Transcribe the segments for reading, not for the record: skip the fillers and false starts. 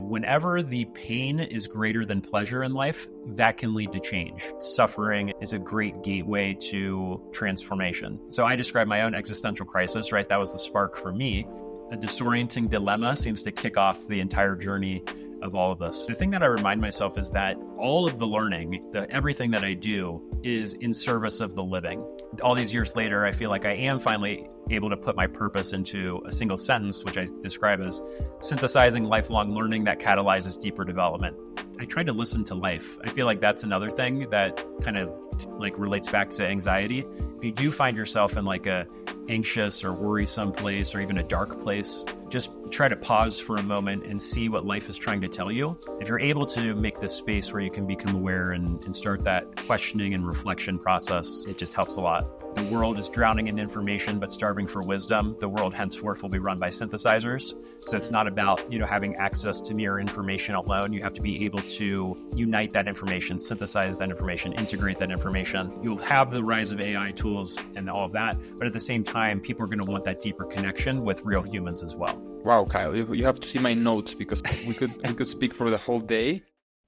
whenever the pain is greater than pleasure in life, that can lead to change. Suffering is a great gateway to transformation. So I describe my own existential crisis, right? That was the spark for me. A disorienting dilemma seems to kick off the entire journey of all of this. The thing that I remind myself is that all of the learning, everything that I do is in service of the living. All these years later, I feel like I am finally able to put my purpose into a single sentence, which I describe as synthesizing lifelong learning that catalyzes deeper development. I try to listen to life. I feel like that's another thing that kind of like relates back to anxiety. If you do find yourself in like a anxious or worrisome place or even a dark place, just try to pause for a moment and see what life is trying to tell you. If you're able to make this space where you can become aware and start that questioning and reflection process, it just helps a lot. The world is drowning in information but starving for wisdom. The world henceforth will be run by synthesizers. So it's not about, having access to mere information alone. You have to be able to unite that information, synthesize that information, integrate that information. You'll have the rise of AI tools and all of that. But at the same time, people are going to want that deeper connection with real humans as well. Wow, Kyle, you have to see my notes because we could speak for the whole day.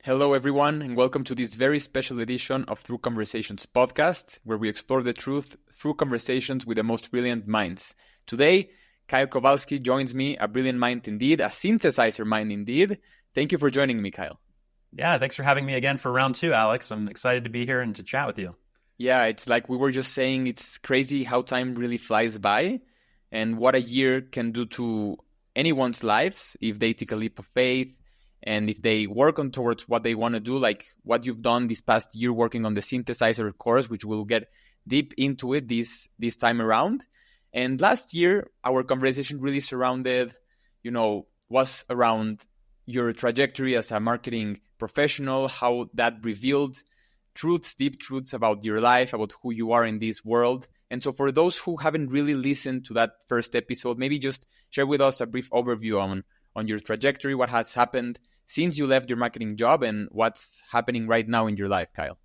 Hello, everyone, and welcome to this very special edition of Through Conversations podcast, where we explore the truth through conversations with the most brilliant minds. Today, Kyle Kowalski joins me, a brilliant mind indeed, a synthesizer mind indeed. Thank you for joining me, Kyle. Yeah, thanks for having me again for round 2, Alex. I'm excited to be here and to chat with you. Yeah, it's like we were just saying, it's crazy how time really flies by and what a year can do to anyone's lives if they take a leap of faith. And if they work on towards what they want to do, like what you've done this past year working on the Synthesizer course, which we'll get deep into it this time around. And last year, our conversation really surrounded, was around your trajectory as a marketing professional, how that revealed truths, deep truths about your life, about who you are in this world. And so for those who haven't really listened to that first episode, maybe just share with us a brief overview on your trajectory, what has happened since you left your marketing job and what's happening right now in your life, Kyle.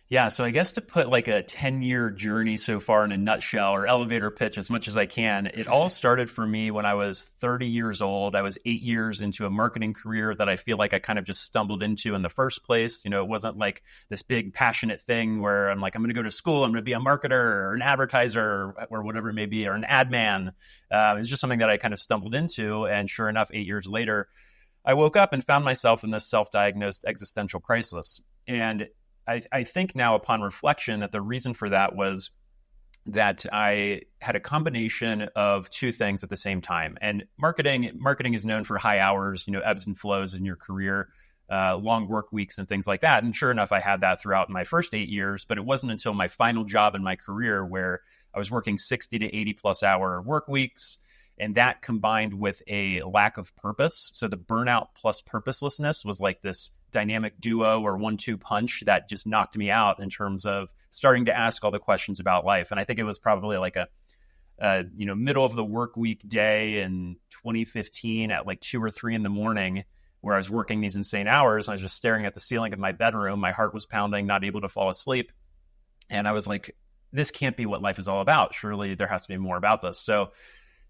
Yeah, so I guess to put like a 10-year journey so far in a nutshell or elevator pitch as much as I can, it all started for me when I was 30 years old. I was 8 years into a marketing career that I feel like I kind of just stumbled into in the first place. It wasn't like this big passionate thing where I'm like, I'm going to go to school, I'm going to be a marketer or an advertiser or whatever it may be, or an ad man. It's just something that I kind of stumbled into. And sure enough, 8 years later, I woke up and found myself in this self-diagnosed existential crisis. And I think now upon reflection that the reason for that was that I had a combination of two things at the same time. And marketing is known for high hours, ebbs and flows in your career, long work weeks and things like that. And sure enough, I had that throughout my first 8 years, but it wasn't until my final job in my career where I was working 60 to 80 plus hour work weeks. And that combined with a lack of purpose. So the burnout plus purposelessness was like this dynamic duo or 1-2 punch that just knocked me out in terms of starting to ask all the questions about life. And I think it was probably like a middle of the work week day in 2015 at like 2 or 3 in the morning where I was working these insane hours. I was just staring at the ceiling of my bedroom. My heart was pounding, not able to fall asleep. And I was like, this can't be what life is all about. Surely there has to be more about this. So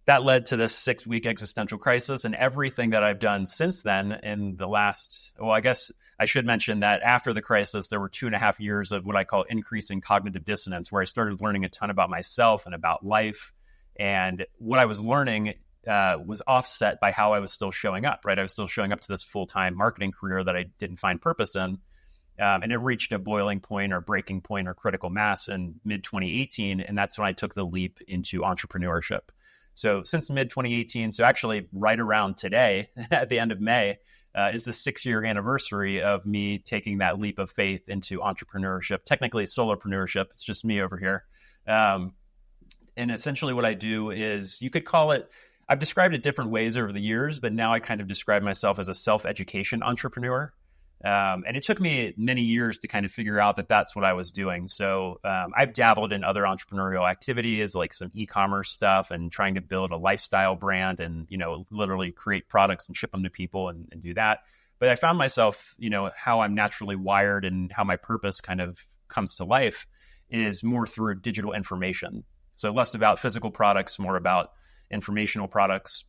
that led to this 6-week existential crisis, and everything that I've done since then in the last, I guess I should mention that after the crisis, there were 2.5 years of what I call increasing cognitive dissonance, where I started learning a ton about myself and about life. And what I was learning was offset by how I was still showing up, right? I was still showing up to this full-time marketing career that I didn't find purpose in. And it reached a boiling point or breaking point or critical mass in mid-2018. And that's when I took the leap into entrepreneurship. So since mid-2018, so actually right around today, at the end of May, is the 6-year anniversary of me taking that leap of faith into entrepreneurship, technically solopreneurship. It's just me over here. And essentially what I do is, you could call it, I've described it different ways over the years, but now I kind of describe myself as a self-education entrepreneur. And it took me many years to kind of figure out that that's what I was doing. So I've dabbled in other entrepreneurial activities, like some e-commerce stuff and trying to build a lifestyle brand and, literally create products and ship them to people and do that. But I found myself, how I'm naturally wired and how my purpose kind of comes to life is more through digital information. So less about physical products, more about informational products.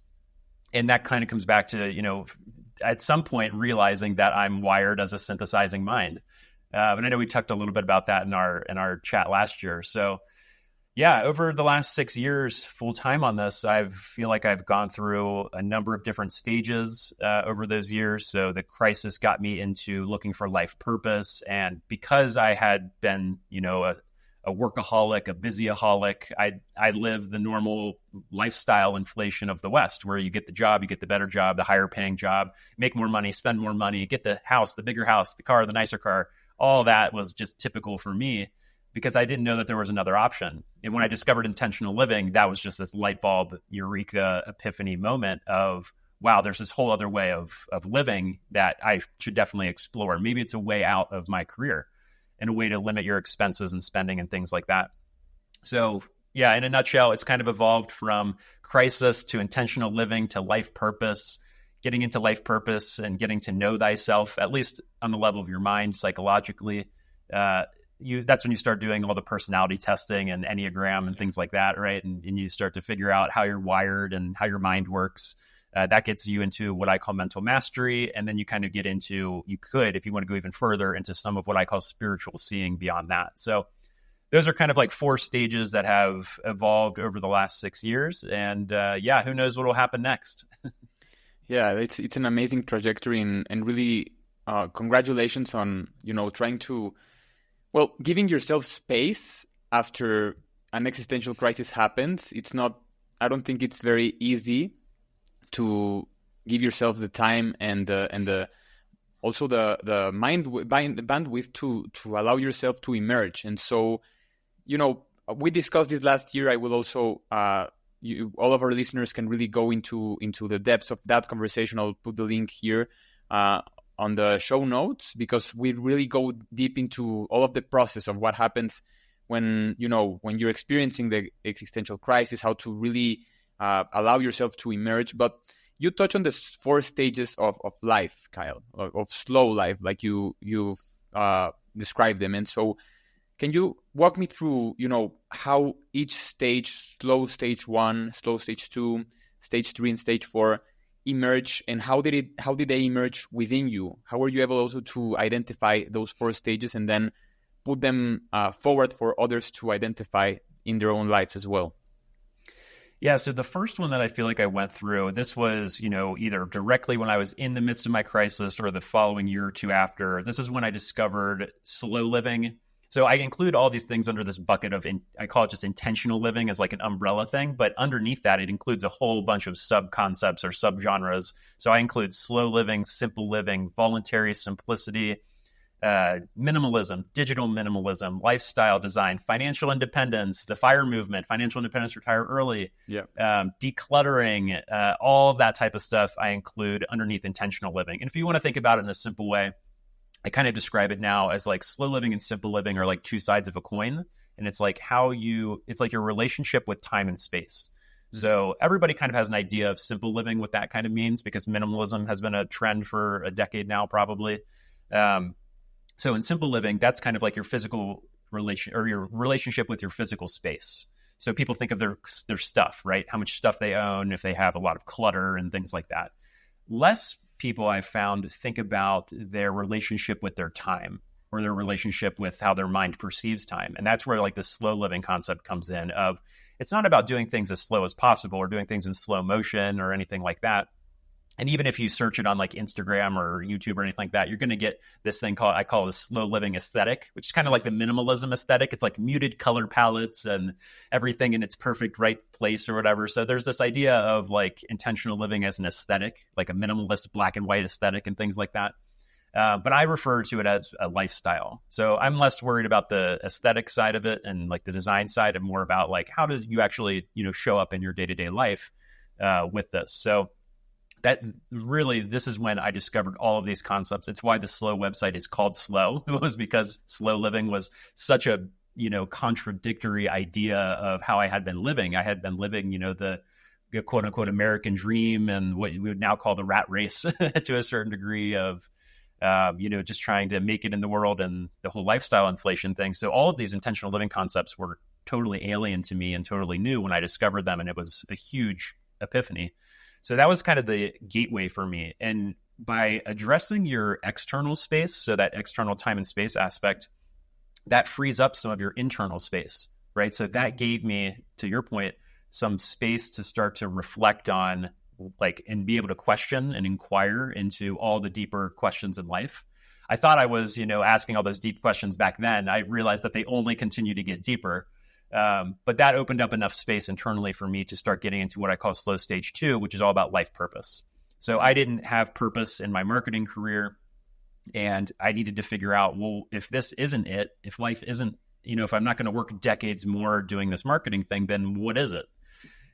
And that kind of comes back to, at some point realizing that I'm wired as a synthesizing mind. And I know we talked a little bit about that in our chat last year. So yeah, over the last 6 years, full time on this, I feel like I've gone through a number of different stages over those years. So the crisis got me into looking for life purpose. And because I had been, a workaholic, a busyaholic, I live the normal lifestyle inflation of the West, where you get the job, you get the better job, the higher paying job, make more money, spend more money, get the house, the bigger house, the car, the nicer car. All that was just typical for me, because I didn't know that there was another option. And when I discovered intentional living, that was just this light bulb, eureka, epiphany moment of, wow, there's this whole other way of living that I should definitely explore. Maybe it's a way out of my career and a way to limit your expenses and spending and things like that. So yeah, in a nutshell, it's kind of evolved from crisis to intentional living to life purpose, getting into life purpose and getting to know thyself, at least on the level of your mind, psychologically. That's when you start doing all the personality testing and Enneagram and things like that, right? And you start to figure out how you're wired and how your mind works. That gets you into what I call mental mastery. And then you kind of get into, if you want to go even further, into some of what I call spiritual seeing beyond that. So those are kind of like 4 stages that have evolved over the last 6 years. And who knows what will happen next? Yeah, it's an amazing trajectory, and really congratulations on, trying to, giving yourself space after an existential crisis happens. I don't think it's very easy to give yourself the time and also the bandwidth to allow yourself to emerge. And so, we discussed this last year. I will also, all of our listeners can really go into the depths of that conversation. I'll put the link here on the show notes, because we really go deep into all of the process of what happens when you're experiencing the existential crisis, how to really allow yourself to emerge. But you touch on the 4 stages of life, Kyle, of slow life, like you've described them. And so can you walk me through, how each stage, slow stage 1, slow stage 2, stage 3, and stage 4 emerge, and how did they emerge within you? How were you able also to identify those 4 stages and then put them forward for others to identify in their own lives as well? Yeah, so the first one that I feel like I went through, this was, either directly when I was in the midst of my crisis or the following year or two after. This is when I discovered slow living. So I include all these things under this bucket of, I call it just intentional living as like an umbrella thing. But underneath that, it includes a whole bunch of sub-concepts or subgenres. So I include slow living, simple living, voluntary simplicity, minimalism, digital minimalism, lifestyle design, financial independence, the FIRE movement, financial independence, retire early, decluttering, all of that type of stuff I include underneath intentional living. And if you want to think about it in a simple way, I kind of describe it now as like slow living and simple living are like 2 sides of a coin. And it's like it's like your relationship with time and space. Mm-hmm. So everybody kind of has an idea of simple living, what that kind of means, because minimalism has been a trend for a decade now, probably. So in simple living, that's kind of like your physical your relationship with your physical space. So people think of their stuff, right? How much stuff they own, if they have a lot of clutter and things like that. Less people I've found think about their relationship with their time, or their relationship with how their mind perceives time. And that's where like the slow living concept comes in of, it's not about doing things as slow as possible or doing things in slow motion or anything like that. And even if you search it on like Instagram or YouTube or anything like that, you're going to get this thing I call the slow living aesthetic, which is kind of like the minimalism aesthetic. It's like muted color palettes and everything in its perfect right place or whatever. So there's this idea of like intentional living as an aesthetic, like a minimalist black and white aesthetic and things like that. But I refer to it as a lifestyle. So I'm less worried about the aesthetic side of it and like the design side, and more about like, how does you actually, show up in your day-to-day life with this. So that really, this is when I discovered all of these concepts. It's why the Slow website is called Slow. It was because slow living was such a, contradictory idea of how I had been living. I had been living, the quote unquote American dream and what we would now call the rat race to a certain degree of, just trying to make it in the world and the whole lifestyle inflation thing. So all of these intentional living concepts were totally alien to me and totally new when I discovered them. And it was a huge epiphany. So that was kind of the gateway for me. And by addressing your external space, so that external time and space aspect, that frees up some of your internal space, right? So that gave me, to your point, some space to start to reflect on, like, and be able to question and inquire into all the deeper questions in life. I thought I was, asking all those deep questions back then. I realized that they only continue to get deeper. But that opened up enough space internally for me to start getting into what I call slow stage 2, which is all about life purpose. So I didn't have purpose in my marketing career, and I needed to figure out, well, if this isn't it, if life isn't, if I'm not going to work decades more doing this marketing thing, then what is it?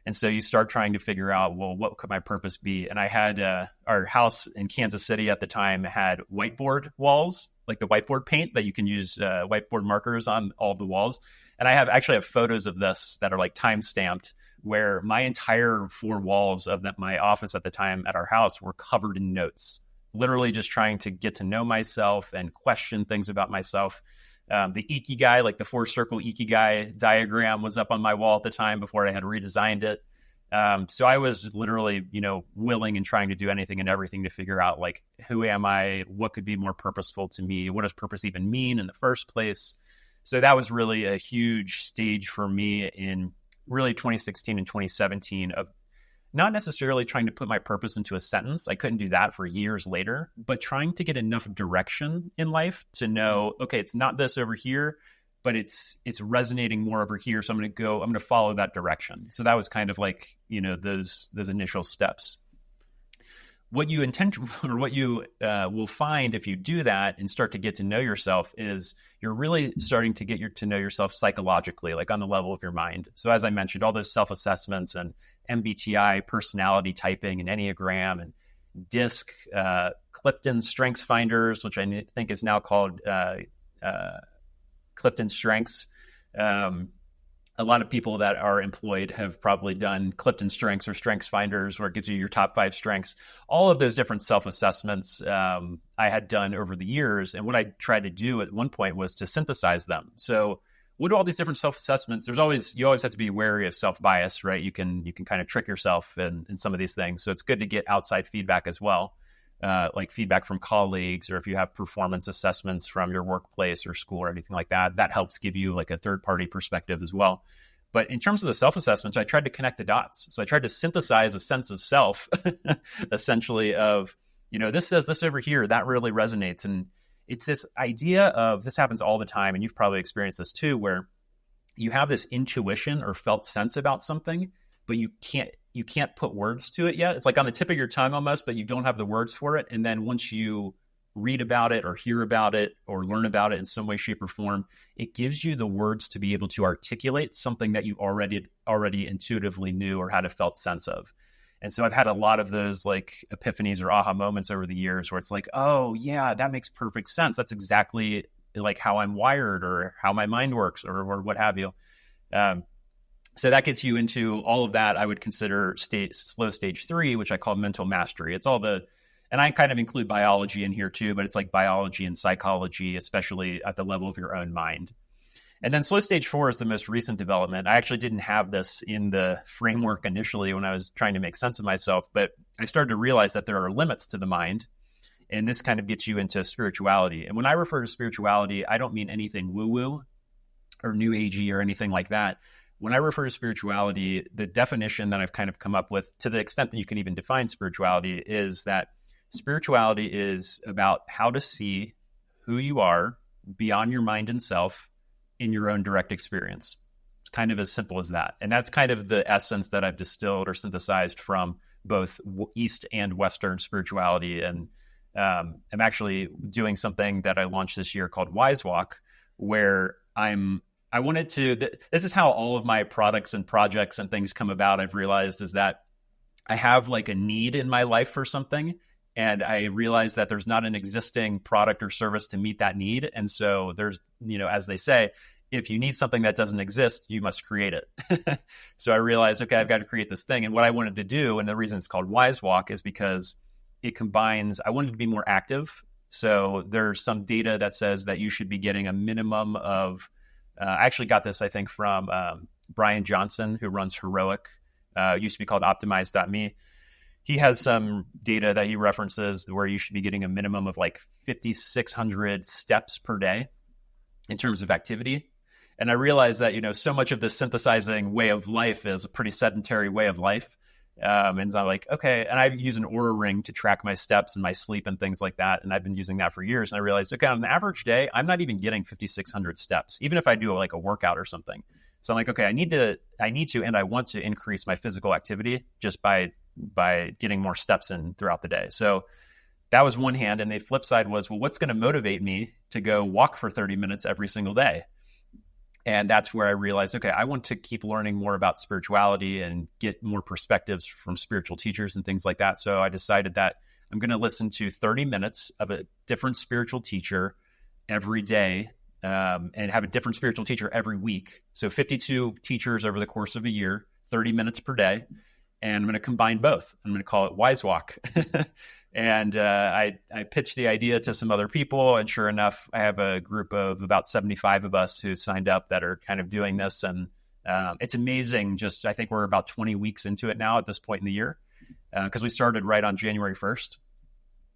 And so you start trying to figure out, well, what could my purpose be? And I had our house in Kansas City at the time had whiteboard walls, like the whiteboard paint that you can use whiteboard markers on all of the walls. And I actually have photos of this that are like time stamped, where my entire 4 walls of my office at the time at our house were covered in notes, literally just trying to get to know myself and question things about myself. The Ikigai, like the 4-circle Ikigai diagram, was up on my wall at the time before I had redesigned it. So I was literally, willing and trying to do anything and everything to figure out, like, who am I? What could be more purposeful to me? What does purpose even mean in the first place? So that was really a huge stage for me in really 2016 and 2017 of not necessarily trying to put my purpose into a sentence. I couldn't do that for years later, but trying to get enough direction in life to know, okay, it's not this over here, but it's resonating more over here. So I'm going to follow that direction. So that was kind of like, those initial steps. What you will find if you do that and start to get to know yourself is you're really starting to get to know yourself psychologically, like on the level of your mind. So as I mentioned, all those self-assessments and MBTI, personality typing, and Enneagram, and DISC, Clifton Strengths Finders, which I think is now called Clifton Strengths. A lot of people that are employed have probably done Clifton Strengths or Strengths Finders, where it gives you your top 5 strengths. All of those different self-assessments I had done over the years. And what I tried to do at one point was to synthesize them. So what do all these different self-assessments? You always have to be wary of self-bias, right? You can kind of trick yourself in some of these things. So it's good to get outside feedback as well. Like feedback from colleagues, or if you have performance assessments from your workplace or school or anything like that, that helps give you like a third-party perspective as well. But in terms of the self-assessments, I tried to connect the dots. So I tried to synthesize a sense of self, essentially, of, this says this over here, that really resonates. And it's this idea of, this happens all the time, and you've probably experienced this too, where you have this intuition or felt sense about something, but you can't put words to it yet. It's like on the tip of your tongue almost, but you don't have the words for it. And then once you read about it or hear about it or learn about it in some way, shape, or form, it gives you the words to be able to articulate something that you already intuitively knew or had a felt sense of. And so I've had a lot of those like epiphanies or aha moments over the years where it's like, oh yeah, that makes perfect sense. That's exactly like how I'm wired or how my mind works or what have you. So that gets you into all of that. I would consider slow stage 3, which I call mental mastery. It's all and I kind of include biology in here too, but it's like biology and psychology, especially at the level of your own mind. And then slow stage 4 is the most recent development. I actually didn't have this in the framework initially when I was trying to make sense of myself, but I started to realize that there are limits to the mind. And this kind of gets you into spirituality. And when I refer to spirituality, I don't mean anything woo-woo or new agey or anything like that. When I refer to spirituality, the definition that I've kind of come up with, to the extent that you can even define spirituality, is that spirituality is about how to see who you are beyond your mind and self in your own direct experience. It's kind of as simple as that. And that's kind of the essence that I've distilled or synthesized from both East and Western spirituality. And I'm actually doing something that I launched this year called Wise Walk, where I wanted to, this is how all of my products and projects and things come about. I've realized is that I have like a need in my life for something, and I realize that there's not an existing product or service to meet that need. And so there's, as they say, if you need something that doesn't exist, you must create it. So I realized, okay, I've got to create this thing. And what I wanted to do, and the reason it's called Wise Walk, is because it combines, I wanted to be more active. So there's some data that says that you should be getting a minimum of, I actually got this, I think, from Brian Johnson, who runs Heroic. It used to be called Optimize.me. he has some data that he references where you should be getting a minimum of like 5,600 steps per day in terms of activity. And I realized that, so much of the synthesizing way of life is a pretty sedentary way of life. And so I'm like, okay. And I use an Oura ring to track my steps and my sleep and things like that. And I've been using that for years. And I realized, okay, on an average day, I'm not even getting 5,600 steps, even if I do like a workout or something. So I'm like, okay, I need to, and I want to increase my physical activity just by getting more steps in throughout the day. So that was one hand. And the flip side was, well, what's going to motivate me to go walk for 30 minutes every single day? And that's where I realized, okay, I want to keep learning more about spirituality and get more perspectives from spiritual teachers and things like that. So I decided that I'm going to listen to 30 minutes of a different spiritual teacher every day, and have a different spiritual teacher every week. So 52 teachers over the course of a year, 30 minutes per day. And I'm going to combine both. I'm going to call it Wise Walk. And I pitched the idea to some other people. And sure enough, I have a group of about 75 of us who signed up that are kind of doing this. And it's amazing. I think we're about 20 weeks into it now at this point in the year, because we started right on January 1st.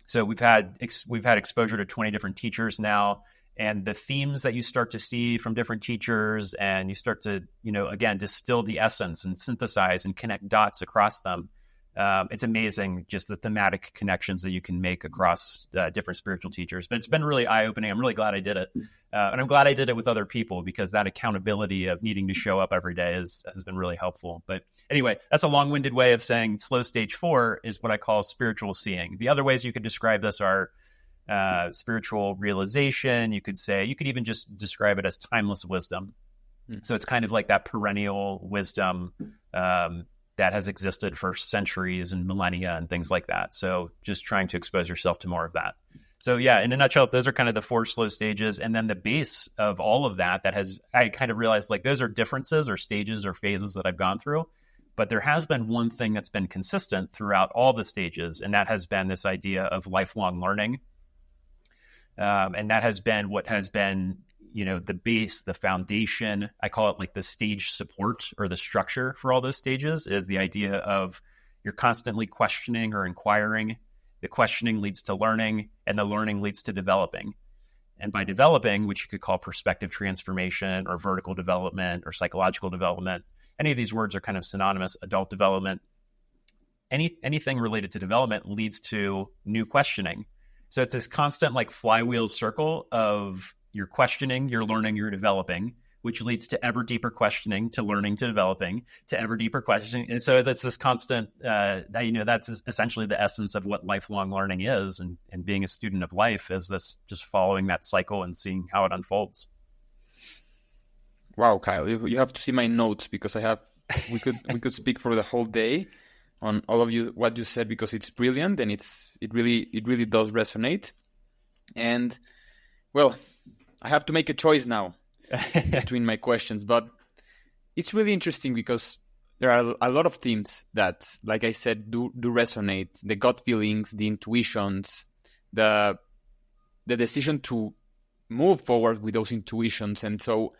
So we've had exposure to 20 different teachers now. And the themes that you start to see from different teachers, and you start to, again, distill the essence and synthesize and connect dots across them. It's amazing just the thematic connections that you can make across different spiritual teachers. But it's been really eye-opening. I'm really glad I did it. And I'm glad I did it with other people, because that accountability of needing to show up every day has been really helpful. But anyway, that's a long-winded way of saying slow stage 4 is what I call spiritual seeing. The other ways you could describe this are spiritual realization. You could even just describe it as timeless wisdom. So it's kind of like that perennial wisdom that has existed for centuries and millennia and things like that. So just trying to expose yourself to more of that. So yeah, in a nutshell, those are kind of the 4 slow stages. And then the base of all of that I kind of realized, like, those are differences or stages or phases that I've gone through. But there has been one thing that's been consistent throughout all the stages, and that has been this idea of lifelong learning. And that has been what has been, the base, the foundation. I call it like the stage support or the structure for all those stages, is the idea of you're constantly questioning or inquiring. The questioning leads to learning, and the learning leads to developing. And by developing, which you could call perspective transformation or vertical development or psychological development, any of these words are kind of synonymous, adult development. Anything related to development leads to new questioning. So it's this constant like flywheel circle of you're questioning, you're learning, you're developing, which leads to ever deeper questioning, to learning, to developing, to ever deeper questioning. And so that's this constant, that's essentially the essence of what lifelong learning is. And being a student of life is this, just following that cycle and seeing how it unfolds. Wow, Kyle, you have to see my notes, because we could speak for the whole day on all of what you said, because it's brilliant and it really does resonate. And well, I have to make a choice now between my questions, but it's really interesting because there are a lot of themes that, like I said, do resonate. The gut feelings, the intuitions, the decision to move forward with those intuitions. And so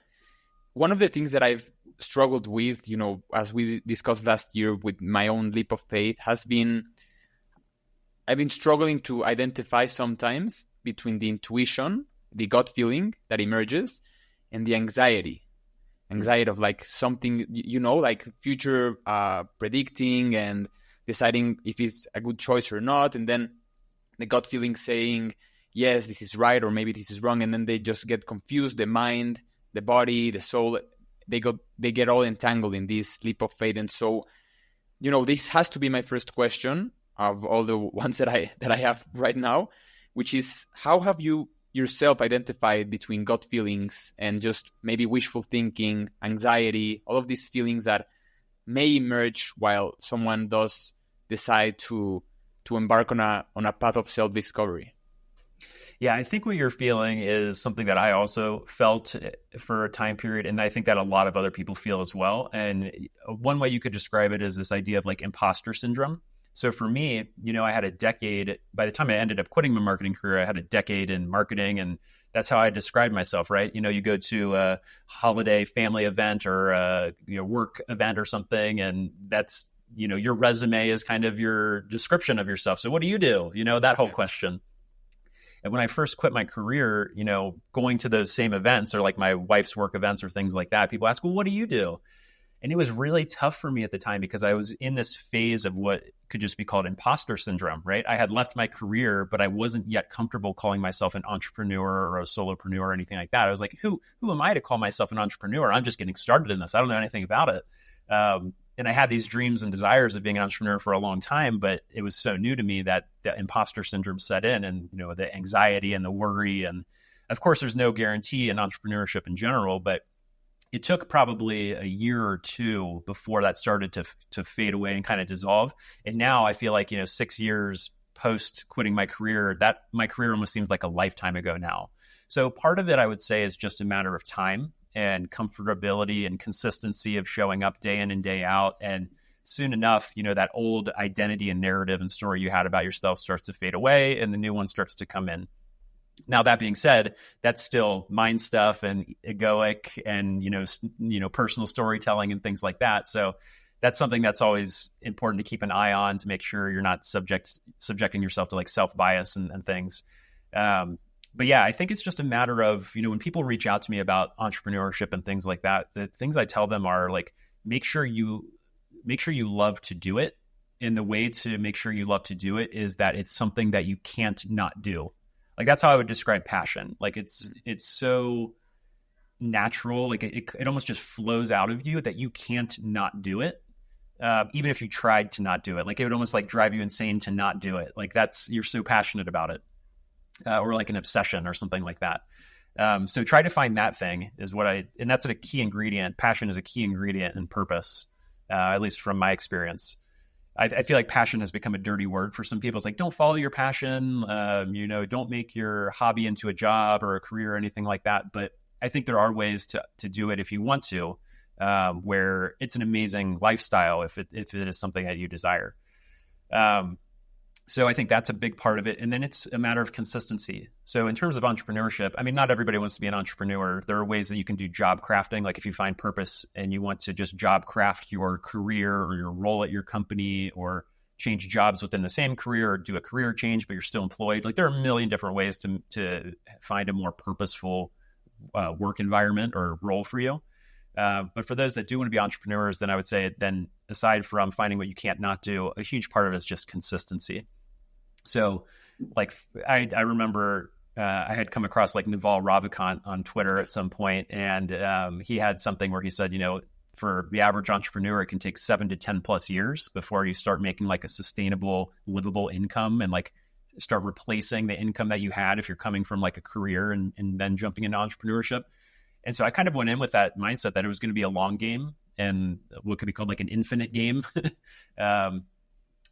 one of the things that I've struggled with, as we discussed last year with my own leap of faith, has been I've been struggling to identify sometimes between the intuition, the gut feeling that emerges, and the anxiety of like something, like future predicting and deciding if it's a good choice or not. And then the gut feeling saying, yes, this is right, or maybe this is wrong. And then they just get confused. The mind, the body, the soul, they get all entangled in this leap of faith. And so, this has to be my first question of all the ones that I have right now, which is, how have you yourself identified between gut feelings and just maybe wishful thinking, anxiety, all of these feelings that may emerge while someone does decide to embark on a path of self-discovery? Yeah, I think what you're feeling is something that I also felt for a time period, and I think that a lot of other people feel as well. And one way you could describe it is this idea of like imposter syndrome. So for me, I had a decade, by the time I ended up quitting my marketing career, I had a decade in marketing, and that's how I described myself, right? You go to a holiday family event or a work event or something, and that's your resume is kind of your description of yourself. So what do you do? That whole question. And when I first quit my career, going to those same events or like my wife's work events or things like that, people ask, well, what do you do? And it was really tough for me at the time because I was in this phase of what could just be called imposter syndrome, right? I had left my career, but I wasn't yet comfortable calling myself an entrepreneur or a solopreneur or anything like that. I was like, who am I to call myself an entrepreneur? I'm just getting started in this. I don't know anything about it. And I had these dreams and desires of being an entrepreneur for a long time, but it was so new to me that the imposter syndrome set in, and the anxiety and the worry. And of course, there's no guarantee in entrepreneurship in general, but it took probably a year or two before that started to fade away and kind of dissolve. And now I feel like 6 years post quitting my career, that my career almost seems like a lifetime ago now. So part of it, I would say, is just a matter of time and comfortability and consistency of showing up day in and day out. And soon enough, that old identity and narrative and story you had about yourself starts to fade away and the new one starts to come in. Now, that being said, that's still mind stuff and egoic and, personal storytelling and things like that. So that's something that's always important to keep an eye on to make sure you're not subjecting yourself to like self-bias and things. But yeah, I think it's just a matter of, when people reach out to me about entrepreneurship and things like that, the things I tell them are like, make sure you love to do it. And the way to make sure you love to do it is that it's something that you can't not do. Like that's how I would describe passion. Like it's so natural. Like it almost just flows out of you that you can't not do it. Even if you tried to not do it, like it would almost like drive you insane to not do it. Like you're so passionate about it. Or like an obsession or something like that. So try to find that thing and that's a key ingredient. Passion is a key ingredient in purpose, at least from my experience. I feel like passion has become a dirty word for some people. It's like, don't follow your passion, don't make your hobby into a job or a career or anything like that. But I think there are ways to do it if you want to, where it's an amazing lifestyle if it is something that you desire. So I think that's a big part of it. And then it's a matter of consistency. So in terms of entrepreneurship, I mean, not everybody wants to be an entrepreneur. There are ways that you can do job crafting. Like if you find purpose and you want to just job craft your career or your role at your company or change jobs within the same career or do a career change, but you're still employed. Like there are a million different ways to find a more purposeful work environment or role for you. But for those that do want to be entrepreneurs, then I would say then aside from finding what you can't not do, a huge part of it is just consistency. So like I remember I had come across like Naval Ravikant on Twitter at some point, and he had something where he said, for the average entrepreneur, it can take 7 to 10 plus years before you start making like a sustainable, livable income and like start replacing the income that you had if you're coming from like a career and then jumping into entrepreneurship. And so I kind of went in with that mindset that it was going to be a long game and what could be called like an infinite game.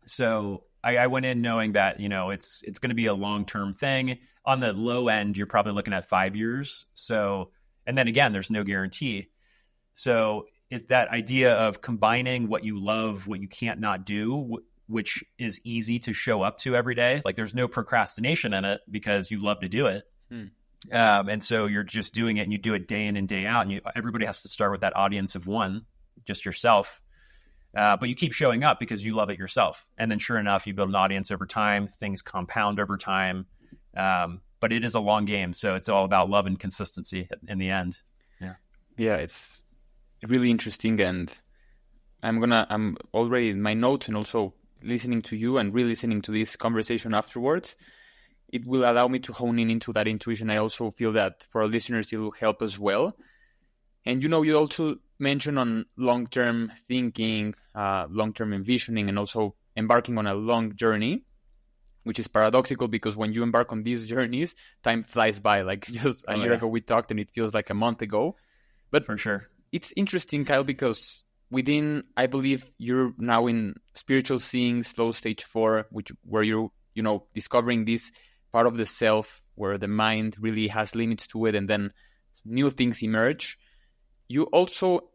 So I went in knowing that, it's going to be a long-term thing. On the low end, you're probably looking at 5 years. So, and then again, there's no guarantee. So it's that idea of combining what you love, what you can't not do, which is easy to show up to every day. Like there's no procrastination in it because you love to do it. And so you're just doing it and you do it day in and day out. And everybody has to start with that audience of one, just yourself. But you keep showing up because you love it yourself. And then sure enough, you build an audience over time. Things compound over time. But it is a long game. So it's all about love and consistency in the end. Yeah, it's really interesting. And I'm already in my notes and also listening to you and re-listening to this conversation afterwards. It will allow me to hone in into that intuition. I also feel that for our listeners, it will help as well. And, you also mentioned on long-term thinking, long-term envisioning, and also embarking on a long journey, which is paradoxical because when you embark on these journeys, time flies by. Like just a year ago we talked and it feels like a month ago. But for sure, it's interesting, Kyle, because I believe you're now in spiritual seeing, slow stage 4, where you're, discovering this part of the self where the mind really has limits to it and then new things emerge. You also,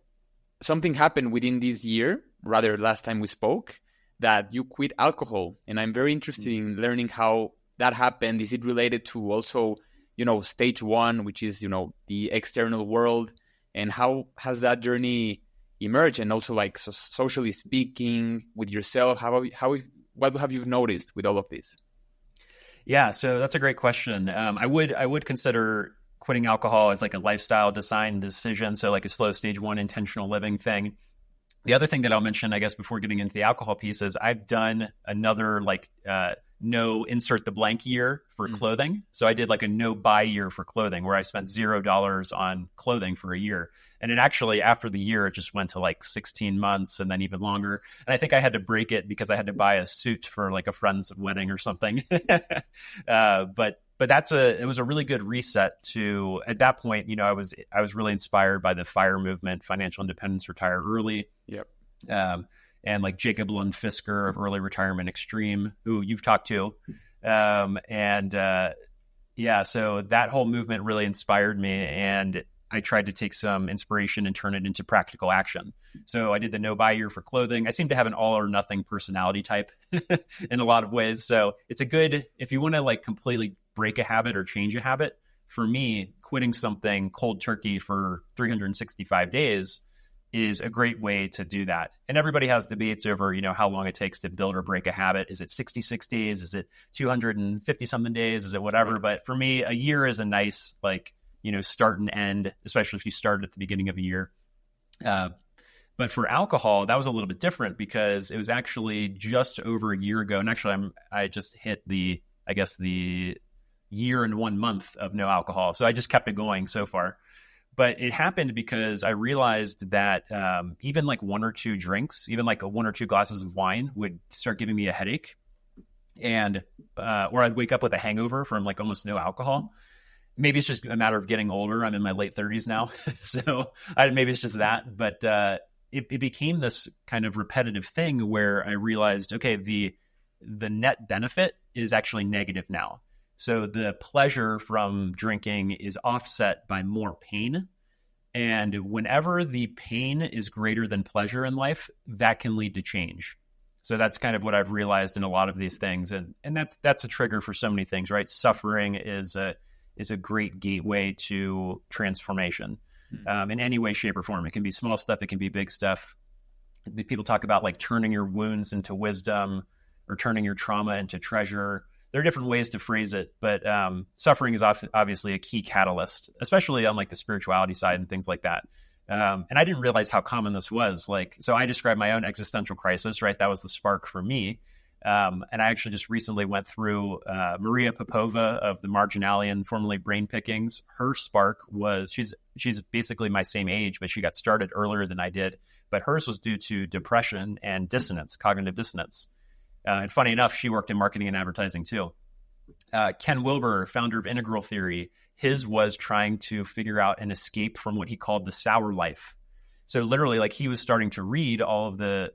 something happened within this year, rather last time we spoke, that you quit alcohol. And I'm very interested in learning how that happened. Is it related to also, stage 1, which is, the external world? And how has that journey emerge, and also like socially speaking with yourself? What have you noticed with all of this? Yeah, so that's a great question. I would consider quitting alcohol as like a lifestyle design decision, so like a slow stage one intentional living thing. The other thing that I'll mention, I guess, before getting into the alcohol piece is I've done another no insert the blank year for clothing. So I did like a no buy year for clothing where I spent $0 on clothing for a year. And it actually, after the year, it just went to like 16 months and then even longer. And I think I had to break it because I had to buy a suit for like a friend's wedding or something. But it was a really good reset to, at that point, I was really inspired by the FIRE movement, financial independence, retire early. Yep. And like Jacob Lund Fisker of Early Retirement Extreme, who you've talked to. So that whole movement really inspired me, and I tried to take some inspiration and turn it into practical action. So I did the no buy year for clothing. I seem to have an all or nothing personality type in a lot of ways. So it's a good, if you want to like completely break a habit or change a habit, for me, quitting something cold turkey for 365 days is a great way to do that. And everybody has debates over, how long it takes to build or break a habit. Is it 66 days? Is it 250 something days? Is it whatever? But for me, a year is a nice, start and end, especially if you start at the beginning of a year. But for alcohol, that was a little bit different because it was actually just over a year ago. And actually, I just hit the year and 1 month of no alcohol. So I just kept it going so far. But it happened because I realized that even like one or two drinks, even like one or two glasses of wine would start giving me a headache, and or I'd wake up with a hangover from like almost no alcohol. Maybe it's just a matter of getting older. I'm in my late 30s now, so maybe it's just that. But it became this kind of repetitive thing where I realized, okay, the net benefit is actually negative now. So the pleasure from drinking is offset by more pain. And whenever the pain is greater than pleasure in life, that can lead to change. So that's kind of what I've realized in a lot of these things. And that's a trigger for so many things, right? Suffering is a great gateway to transformation in any way, shape, or form. It can be small stuff. It can be big stuff. People talk about like turning your wounds into wisdom or turning your trauma into treasure. There are different ways to phrase it, but suffering is obviously a key catalyst, especially on like the spirituality side and things like that. And I didn't realize how common this was. So I described my own existential crisis, right? That was the spark for me. And I actually just recently went through Maria Popova of the Marginalian, formerly Brain Pickings. Her spark was, she's basically my same age, but she got started earlier than I did. But hers was due to depression and dissonance, cognitive dissonance. And funny enough, she worked in marketing and advertising too. Ken Wilber, founder of Integral Theory, his was trying to figure out an escape from what he called the sour life. So literally, like he was starting to read all of the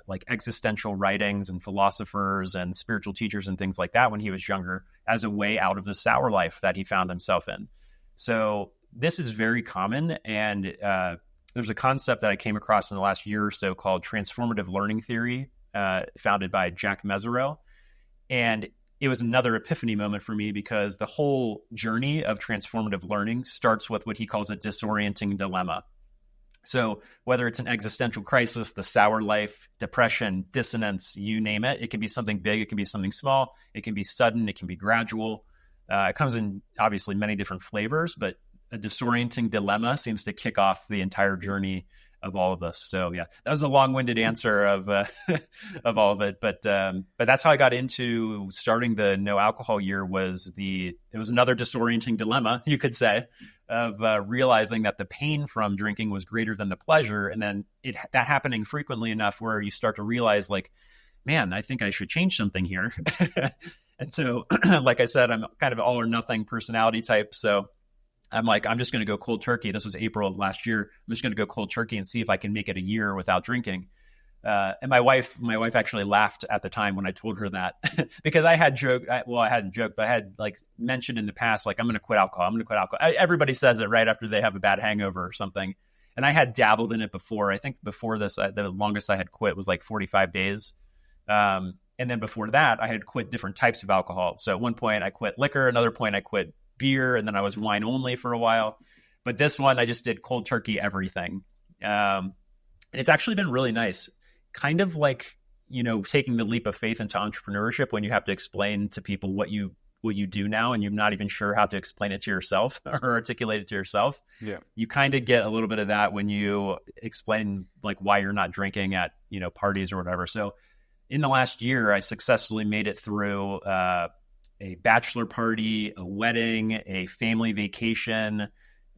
like existential writings and philosophers and spiritual teachers and things like that when he was younger as a way out of the sour life that he found himself in. So this is very common. And there's a concept that I came across in the last year or so called Transformative Learning Theory, founded by Jack Mesereau. And it was another epiphany moment for me because the whole journey of transformative learning starts with what he calls a disorienting dilemma. So whether it's an existential crisis, the sour life, depression, dissonance, you name it, it can be something big, it can be something small, it can be sudden, it can be gradual. It comes in obviously many different flavors, but a disorienting dilemma seems to kick off the entire journey of all of us. So yeah, that was a long-winded answer of all of it, but that's how I got into starting the no alcohol year. It was another disorienting dilemma, you could say, of realizing that the pain from drinking was greater than the pleasure, and then that happening frequently enough where you start to realize, like, man, I think I should change something here. And so, like I said, I'm kind of all or nothing personality type, so I'm like, I'm just going to go cold turkey. This was April of last year. I'm just going to go cold turkey and see if I can make it a year without drinking. And my wife actually laughed at the time when I told her that because I hadn't joked, but I had like mentioned in the past, like, I'm going to quit alcohol. Everybody says it right after they have a bad hangover or something. And I had dabbled in it before. I think before this, the longest I had quit was like 45 days. And then before that, I had quit different types of alcohol. So at one point I quit liquor. Another point I quit beer, and then I was wine only for a while. But this one, I just did cold turkey everything. And it's actually been really nice. Kind of like, taking the leap of faith into entrepreneurship when you have to explain to people what you do now and you're not even sure how to explain it to yourself or articulate it to yourself. Yeah. You kind of get a little bit of that when you explain like why you're not drinking at, parties or whatever. So in the last year, I successfully made it through a bachelor party, a wedding, a family vacation,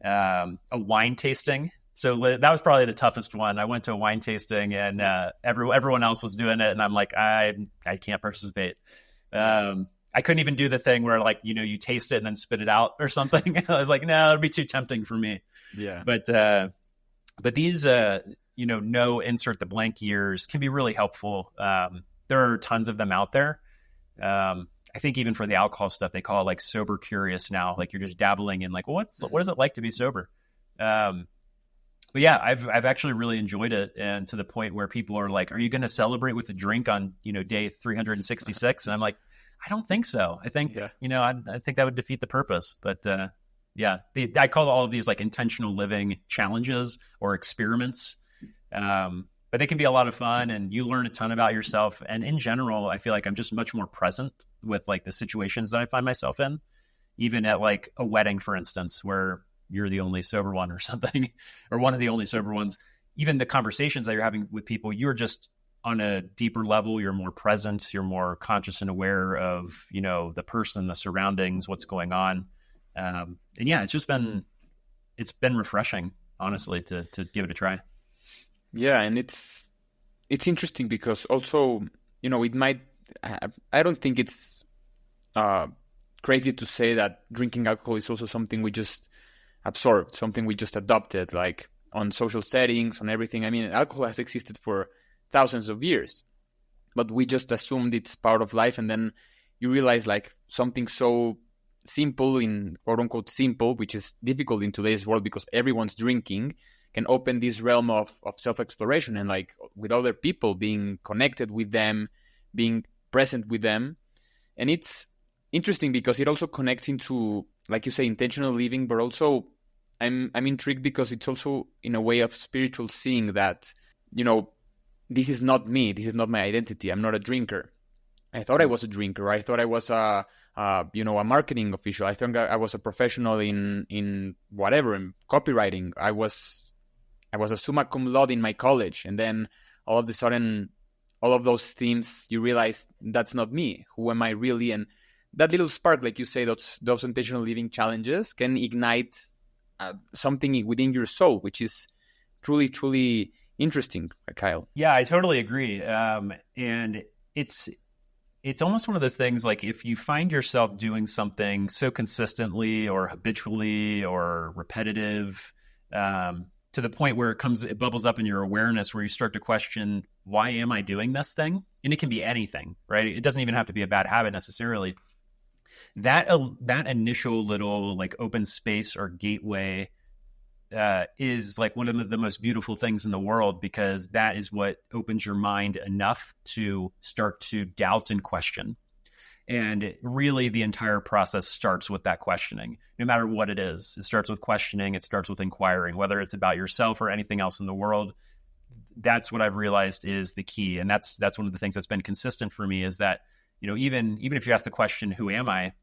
a wine tasting. So that was probably the toughest one. I went to a wine tasting and everyone else was doing it. And I'm like, I can't participate. I couldn't even do the thing where like, you taste it and then spit it out or something. I was like, no, it'd be too tempting for me. Yeah. But these, no insert the blank years can be really helpful. There are tons of them out there. I think even for the alcohol stuff, they call it like sober curious now. Like you're just dabbling in like, what is it like to be sober? But yeah, I've actually really enjoyed it, and to the point where people are like, "Are you going to celebrate with a drink on day 366?" And I'm like, I don't think so. I think I think that would defeat the purpose. But I call all of these like intentional living challenges or experiments. But they can be a lot of fun, and you learn a ton about yourself. And in general, I feel like I'm just much more present with like the situations that I find myself in, even at like a wedding, for instance, where you're the only sober one or something, or one of the only sober ones. Even the conversations that you're having with people, you're just on a deeper level. You're more present. You're more conscious and aware of, the person, the surroundings, what's going on. And yeah, it's been refreshing, honestly, to give it a try. Yeah. And it's interesting because also, it might, I don't think it's crazy to say that drinking alcohol is also something we just absorbed, something we just adopted, like on social settings, on everything. I mean, alcohol has existed for thousands of years, but we just assumed it's part of life. And then you realize like something so simple, in quote unquote simple, which is difficult in today's world because everyone's drinking, can open this realm of self-exploration and like with other people, being connected with them, being present with them. And it's interesting because it also connects into, like you say, intentional living, but also I'm intrigued because it's also in a way of spiritual seeing that, this is not me. This is not my identity. I'm not a drinker. I thought I was a drinker. I thought I was a marketing official. I thought I was a professional in whatever, in copywriting. I was a summa cum laude in my college. And then all of a sudden, all of those themes, you realize that's not me. Who am I really? And that little spark, like you say, those intentional living challenges can ignite something within your soul, which is truly, truly interesting, Kyle. Yeah, I totally agree. And it's almost one of those things, like if you find yourself doing something so consistently or habitually or repetitive, to the point where it bubbles up in your awareness, where you start to question, why am I doing this thing? And it can be anything, right? It doesn't even have to be a bad habit necessarily. That initial little like open space or gateway is like one of the most beautiful things in the world, because that is what opens your mind enough to start to doubt and question. And really the entire process starts with that questioning, no matter what it is. It starts with questioning. It starts with inquiring, whether it's about yourself or anything else in the world. That's what I've realized is the key. And that's one of the things that's been consistent for me, is that, even if you ask the question, who am I?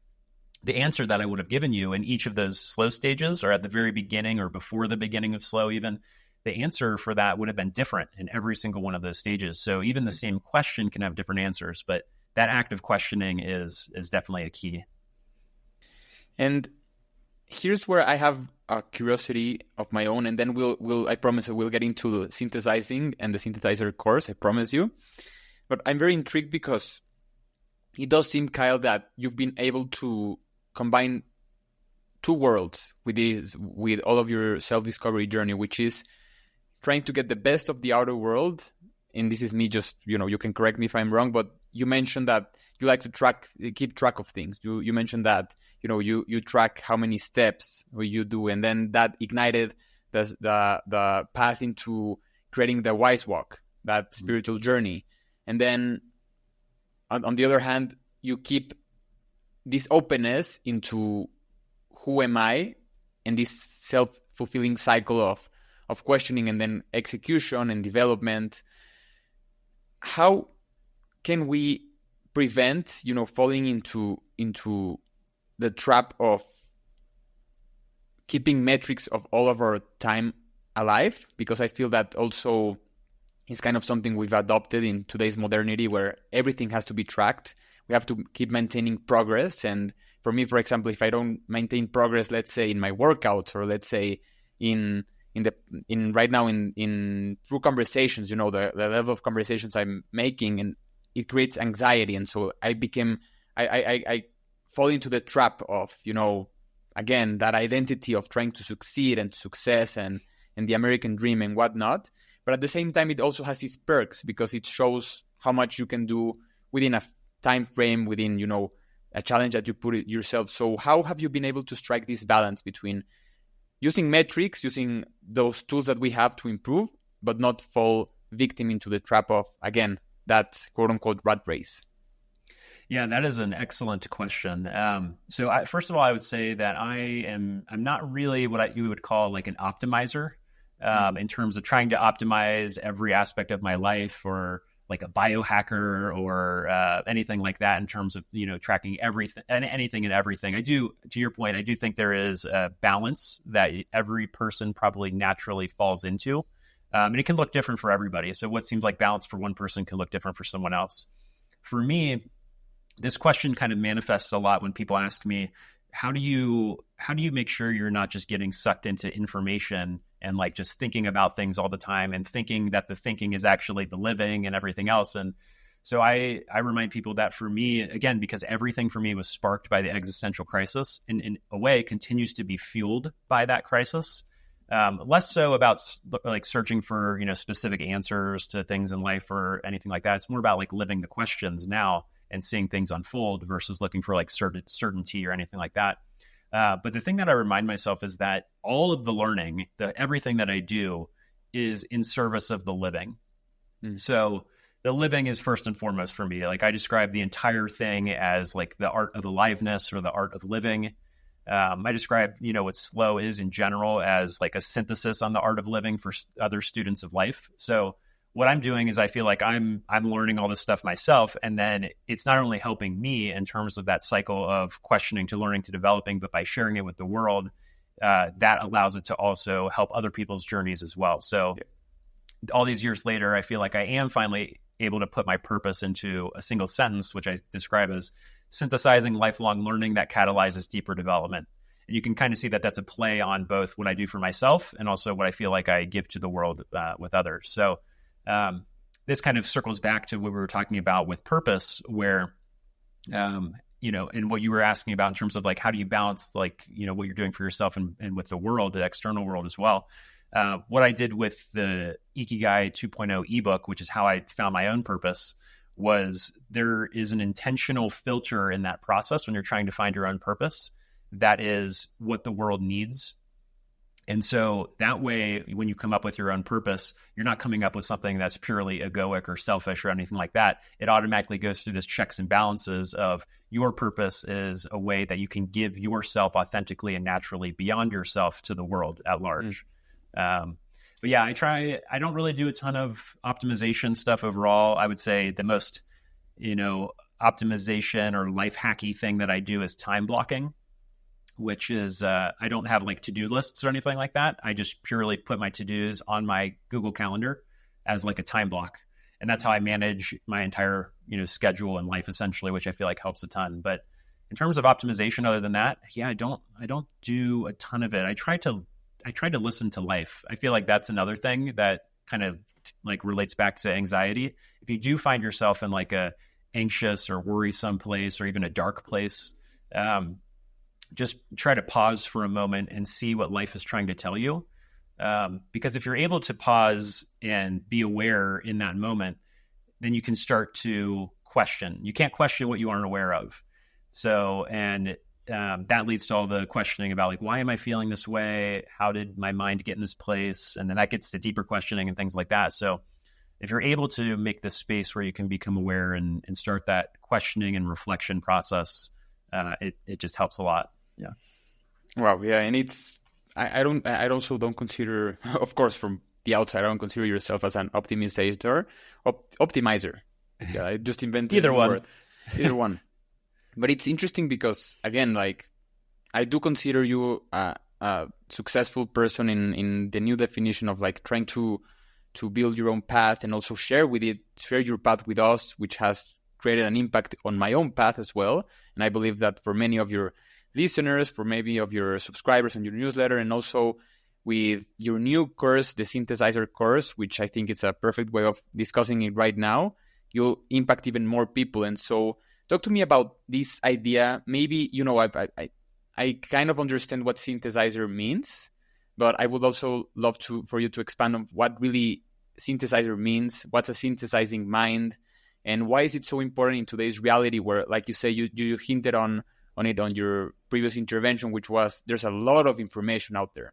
The answer that I would have given you in each of those slow stages, or at the very beginning or before the beginning of slow, even the answer for that would have been different in every single one of those stages. So even the same question can have different answers, but that act of questioning is definitely a key. And here's where I have a curiosity of my own, and then I promise we'll get into synthesizing and the synthesizer course, I promise you. But I'm very intrigued because it does seem, Kyle, that you've been able to combine two worlds with all of your self-discovery journey, which is trying to get the best of the outer world. And this is me just, you can correct me if I'm wrong, but you mentioned that you like to keep track of things. You mentioned that, you track how many steps you do, and then that ignited the path into creating the wise walk, that spiritual journey. And then on the other hand, you keep this openness into who am I, and this self-fulfilling cycle of questioning and then execution and development. How can we prevent, falling into the trap of keeping metrics of all of our time alive? Because I feel that also is kind of something we've adopted in today's modernity, where everything has to be tracked. We have to keep maintaining progress. And for me, for example, if I don't maintain progress, let's say in my workouts, or let's say in right now in through conversations, the level of conversations I'm making, and it creates anxiety. And so I fall into the trap of, again, that identity of trying to succeed and success and the American dream and whatnot. But at the same time, it also has its perks, because it shows how much you can do within a time frame, within, a challenge that you put it yourself. So how have you been able to strike this balance between using metrics, using those tools that we have to improve, but not fall victim into the trap of, again, that quote unquote rat race? Yeah, that is an excellent question. First of all, I would say that I'm not really what you would call like an optimizer in terms of trying to optimize every aspect of my life, or like a biohacker, or anything like that in terms of, tracking everything and anything and everything. I do, to your point, I do think there is a balance that every person probably naturally falls into. And it can look different for everybody. So what seems like balance for one person can look different for someone else. For me, this question kind of manifests a lot when people ask me, how do you make sure you're not just getting sucked into information and like just thinking about things all the time and thinking that the thinking is actually the living and everything else? And so I remind people that for me, again, because everything for me was sparked by the existential crisis, and in a way continues to be fueled by that crisis. Less so about like searching for, specific answers to things in life or anything like that. It's more about like living the questions now and seeing things unfold versus looking for like certainty or anything like that. But the thing that I remind myself is that all of the learning, everything that I do is in service of the living. So the living is first and foremost for me. Like I describe the entire thing as like the art of aliveness, or the art of living. I describe, what slow is in general as like a synthesis on the art of living for other students of life. So what I'm doing is I feel like I'm learning all this stuff myself, and then it's not only helping me in terms of that cycle of questioning to learning to developing, but by sharing it with the world, that allows it to also help other people's journeys as well. So all these years later, I feel like I am finally able to put my purpose into a single sentence, which I describe as synthesizing lifelong learning that catalyzes deeper development. And you can kind of see that that's a play on both what I do for myself and also what I feel like I give to the world with others. So this kind of circles back to what we were talking about with purpose, where, and what you were asking about in terms of like, how do you balance like, what you're doing for yourself and with the world, the external world as well. What I did with the Ikigai 2.0 ebook, which is how I found my own purpose, was there is an intentional filter in that process when you're trying to find your own purpose. That is what the world needs. And so that way, when you come up with your own purpose, you're not coming up with something that's purely egoic or selfish or anything like that. It automatically goes through this checks and balances of your purpose is a way that you can give yourself authentically and naturally beyond yourself to the world at large. But yeah, I don't really do a ton of optimization stuff overall. I would say the most, optimization or life hacky thing that I do is time blocking, which is, I don't have like to-do lists or anything like that. I just purely put my to-dos on my Google Calendar as like a time block. And that's how I manage my entire, schedule and life essentially, which I feel like helps a ton. But in terms of optimization, other than that, yeah, I don't do a ton of it. I try to listen to life. I feel like that's another thing that kind of like relates back to anxiety. If you do find yourself in like a anxious or worrisome place or even a dark place, just try to pause for a moment and see what life is trying to tell you. Because if you're able to pause and be aware in that moment, then you can start to question. You can't question what you aren't aware of. So, and that leads to all the questioning about like, why am I feeling this way? How did my mind get in this place? And then that gets to deeper questioning and things like that. So if you're able to make this space where you can become aware and start that questioning and reflection process, it just helps a lot. Yeah. Wow. Yeah. And it's I also don't consider, of course, from the outside, I don't consider yourself as an optimizer. Yeah, I just invented Either a new one. word. Either one. But it's interesting because, again, like, I do consider you a successful person in the new definition of like trying to build your own path and also share your path with us, which has created an impact on my own path as well. And I believe that for many of your listeners, for maybe of your subscribers on your newsletter, and also with your new course, the Synthesizer course, which I think it's a perfect way of discussing it right now, you'll impact even more people. And so talk to me about this idea. Maybe, I kind of understand what synthesizer means, but I would also love for you to expand on what really synthesizer means, what's a synthesizing mind, and why is it so important in today's reality where, like you say, you hinted on it on your previous intervention, which was there's a lot of information out there.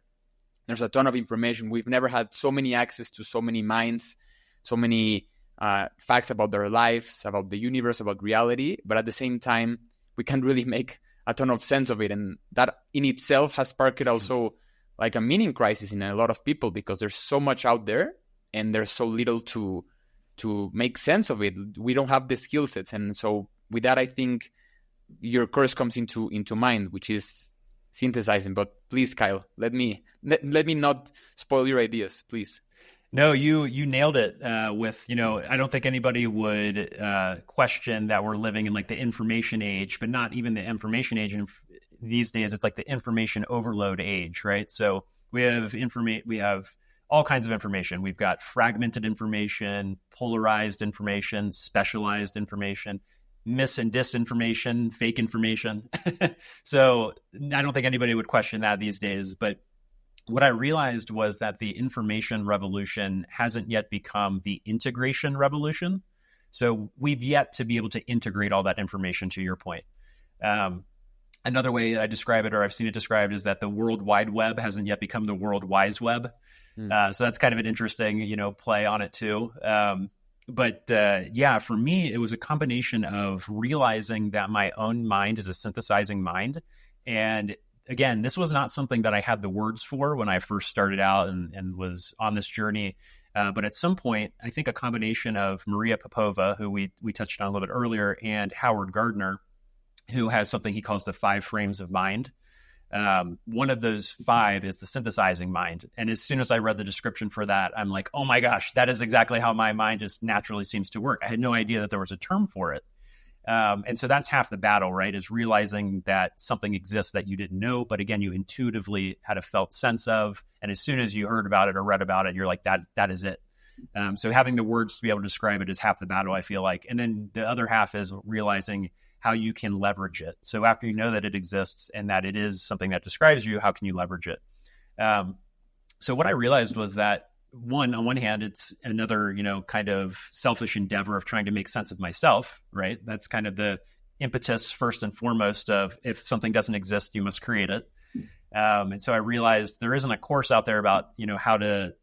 There's a ton of information. We've never had so many access to so many minds, so many facts about their lives, about the universe, about reality, but at the same time, we can't really make a ton of sense of it. And that in itself has sparked also like a meaning crisis in a lot of people because there's so much out there and there's so little to make sense of it. We don't have the skill sets. And so with that, I think your course comes into mind, which is synthesizing. But please, Kyle, let me not spoil your ideas, please. No, you nailed it with, I don't think anybody would question that we're living in like the information age, but not even the information age. And these days, it's like the information overload age, right? So we have all kinds of information. We've got fragmented information, polarized information, specialized information, mis and disinformation, fake information. So I don't think anybody would question that these days, but what I realized was that the information revolution hasn't yet become the integration revolution. So we've yet to be able to integrate all that information, to your point. Another way I describe it, or I've seen it described, is that the World Wide Web hasn't yet become the World Wise Web. So that's kind of an interesting, play on it too. But for me, it was a combination of realizing that my own mind is a synthesizing mind. And again, this was not something that I had the words for when I first started out and was on this journey. But at some point, I think a combination of Maria Popova, who we touched on a little bit earlier, and Howard Gardner, who has something he calls the 5 frames of mind. One of those 5 is the synthesizing mind. And as soon as I read the description for that, I'm like, oh my gosh, that is exactly how my mind just naturally seems to work. I had no idea that there was a term for it. And so that's half the battle, right? Is realizing that something exists that you didn't know, but again, you intuitively had a felt sense of. And as soon as you heard about it or read about it, you're like, that is it. So having the words to be able to describe it is half the battle, I feel like. And then the other half is realizing how you can leverage it. So after you know that it exists and that it is something that describes you, how can you leverage it? So what I realized was that on one hand, it's another, kind of selfish endeavor of trying to make sense of myself, right? That's kind of the impetus first and foremost of if something doesn't exist, you must create it. And so I realized there isn't a course out there about, how to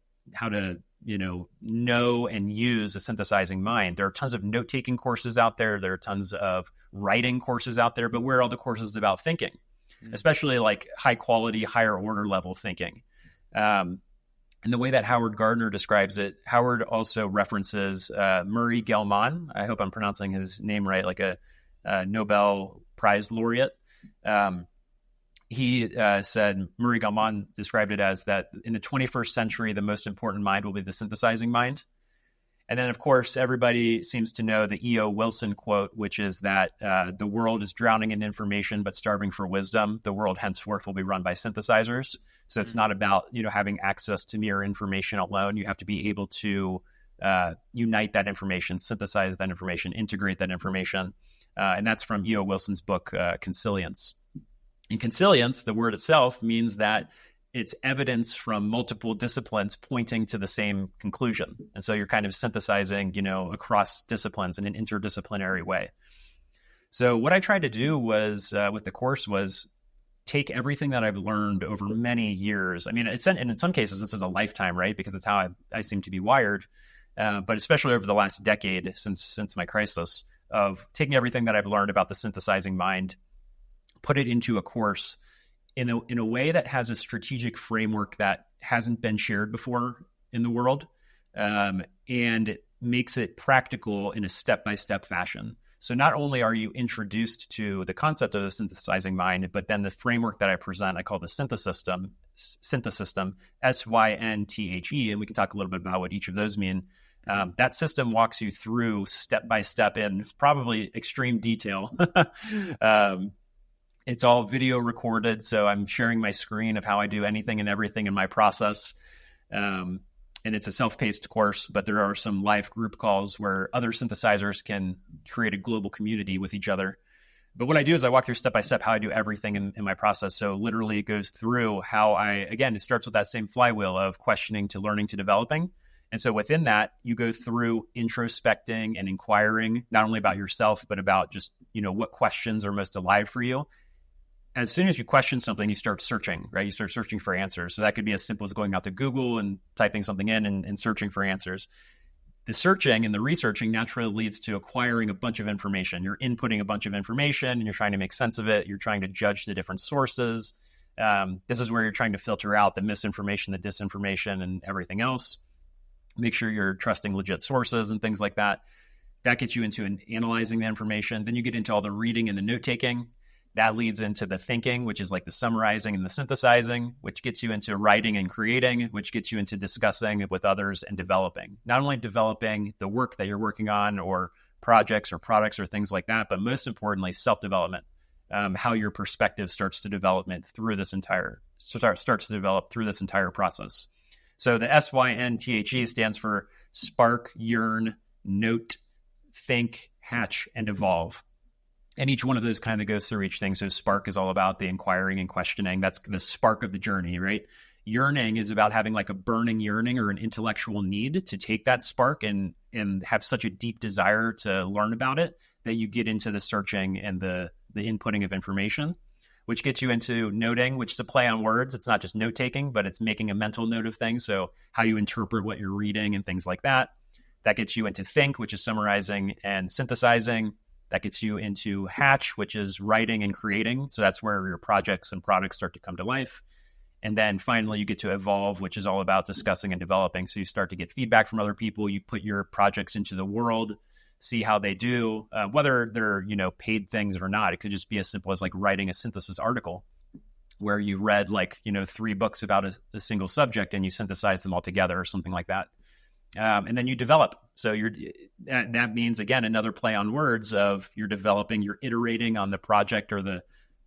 know and use a synthesizing mind. There are tons of note-taking courses out there. There are tons of writing courses out there, but where are all the courses about thinking, especially like high quality, higher order level thinking? And the way that Howard Gardner describes it, Howard also references Murray Gell-Mann. I hope I'm pronouncing his name right, like a Nobel Prize laureate. He said, Murray Gell-Mann described it as that in the 21st century, the most important mind will be the synthesizing mind. And then, of course, everybody seems to know the E.O. Wilson quote, which is that the world is drowning in information but starving for wisdom. The world henceforth will be run by synthesizers. So it's not about, having access to mere information alone. You have to be able to unite that information, synthesize that information, integrate that information. And that's from E.O. Wilson's book, Consilience. In consilience, the word itself means that it's evidence from multiple disciplines pointing to the same conclusion. And so you're kind of synthesizing, across disciplines in an interdisciplinary way. So what I tried to do was with the course was take everything that I've learned over many years. I mean, and in some cases, this is a lifetime, right? Because it's how I seem to be wired. But especially over the last decade since my crisis, of taking everything that I've learned about the synthesizing mind, put it into a course in a way that has a strategic framework that hasn't been shared before in the world, and makes it practical in a step-by-step fashion. So not only are you introduced to the concept of the synthesizing mind, but then the framework that I present, I call the Synthe system, Synthe, and we can talk a little bit about what each of those mean. That system walks you through step by step in probably extreme detail. It's all video recorded, so I'm sharing my screen of how I do anything and everything in my process. And it's a self-paced course, but there are some live group calls where other synthesizers can create a global community with each other. But what I do is I walk through step by step how I do everything in my process. So literally it goes through how it starts with that same flywheel of questioning to learning to developing. And so within that, you go through introspecting and inquiring, not only about yourself, but about just, what questions are most alive for you. As soon as you question something, you start searching, right? You start searching for answers. So that could be as simple as going out to Google and typing something in and searching for answers. The searching and the researching naturally leads to acquiring a bunch of information. You're inputting a bunch of information and you're trying to make sense of it. You're trying to judge the different sources. This is where you're trying to filter out the misinformation, the disinformation, and everything else. Make sure you're trusting legit sources and things like that. That gets you into analyzing the information. Then you get into all the reading and the note-taking. That leads into the thinking, which is like the summarizing and the synthesizing, which gets you into writing and creating, which gets you into discussing with others and developing. Not only developing the work that you're working on or projects or products or things like that, but most importantly, self-development, how your perspective starts to develop through this entire process. So the SYNTHE stands for spark, yearn, note, think, hatch, and evolve. And each one of those kind of goes through each thing. So spark is all about the inquiring and questioning. That's the spark of the journey, right? Yearning is about having like a burning yearning or an intellectual need to take that spark and have such a deep desire to learn about it that you get into the searching and the inputting of information, which gets you into noting, which is a play on words. It's not just note taking, but it's making a mental note of things. So how you interpret what you're reading and things like that. That gets you into think, which is summarizing and synthesizing. That gets you into hatch, which is writing and creating. So that's where your projects and products start to come to life. And then finally, you get to evolve, which is all about discussing and developing. So you start to get feedback from other people. You put your projects into the world, see how they do, whether they're, paid things or not. It could just be as simple as like writing a synthesis article where you read 3 books about a single subject and you synthesize them all together or something like that. And then you develop. So that means, again, another play on words of you're developing, you're iterating on the project or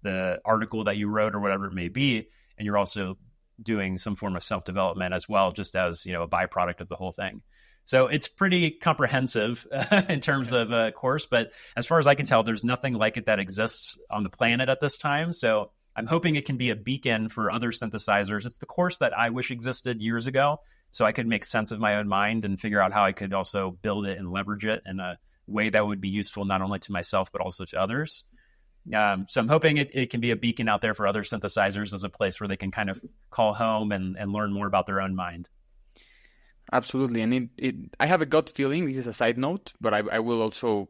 the article that you wrote or whatever it may be. And you're also doing some form of self-development as well, just as, a byproduct of the whole thing. So it's pretty comprehensive in terms of a course. But as far as I can tell, there's nothing like it that exists on the planet at this time. So I'm hoping it can be a beacon for other synthesizers. It's the course that I wish existed years ago, so I could make sense of my own mind and figure out how I could also build it and leverage it in a way that would be useful not only to myself, but also to others. So I'm hoping it can be a beacon out there for other synthesizers as a place where they can kind of call home and learn more about their own mind. Absolutely. And I have a gut feeling, this is a side note, but I will also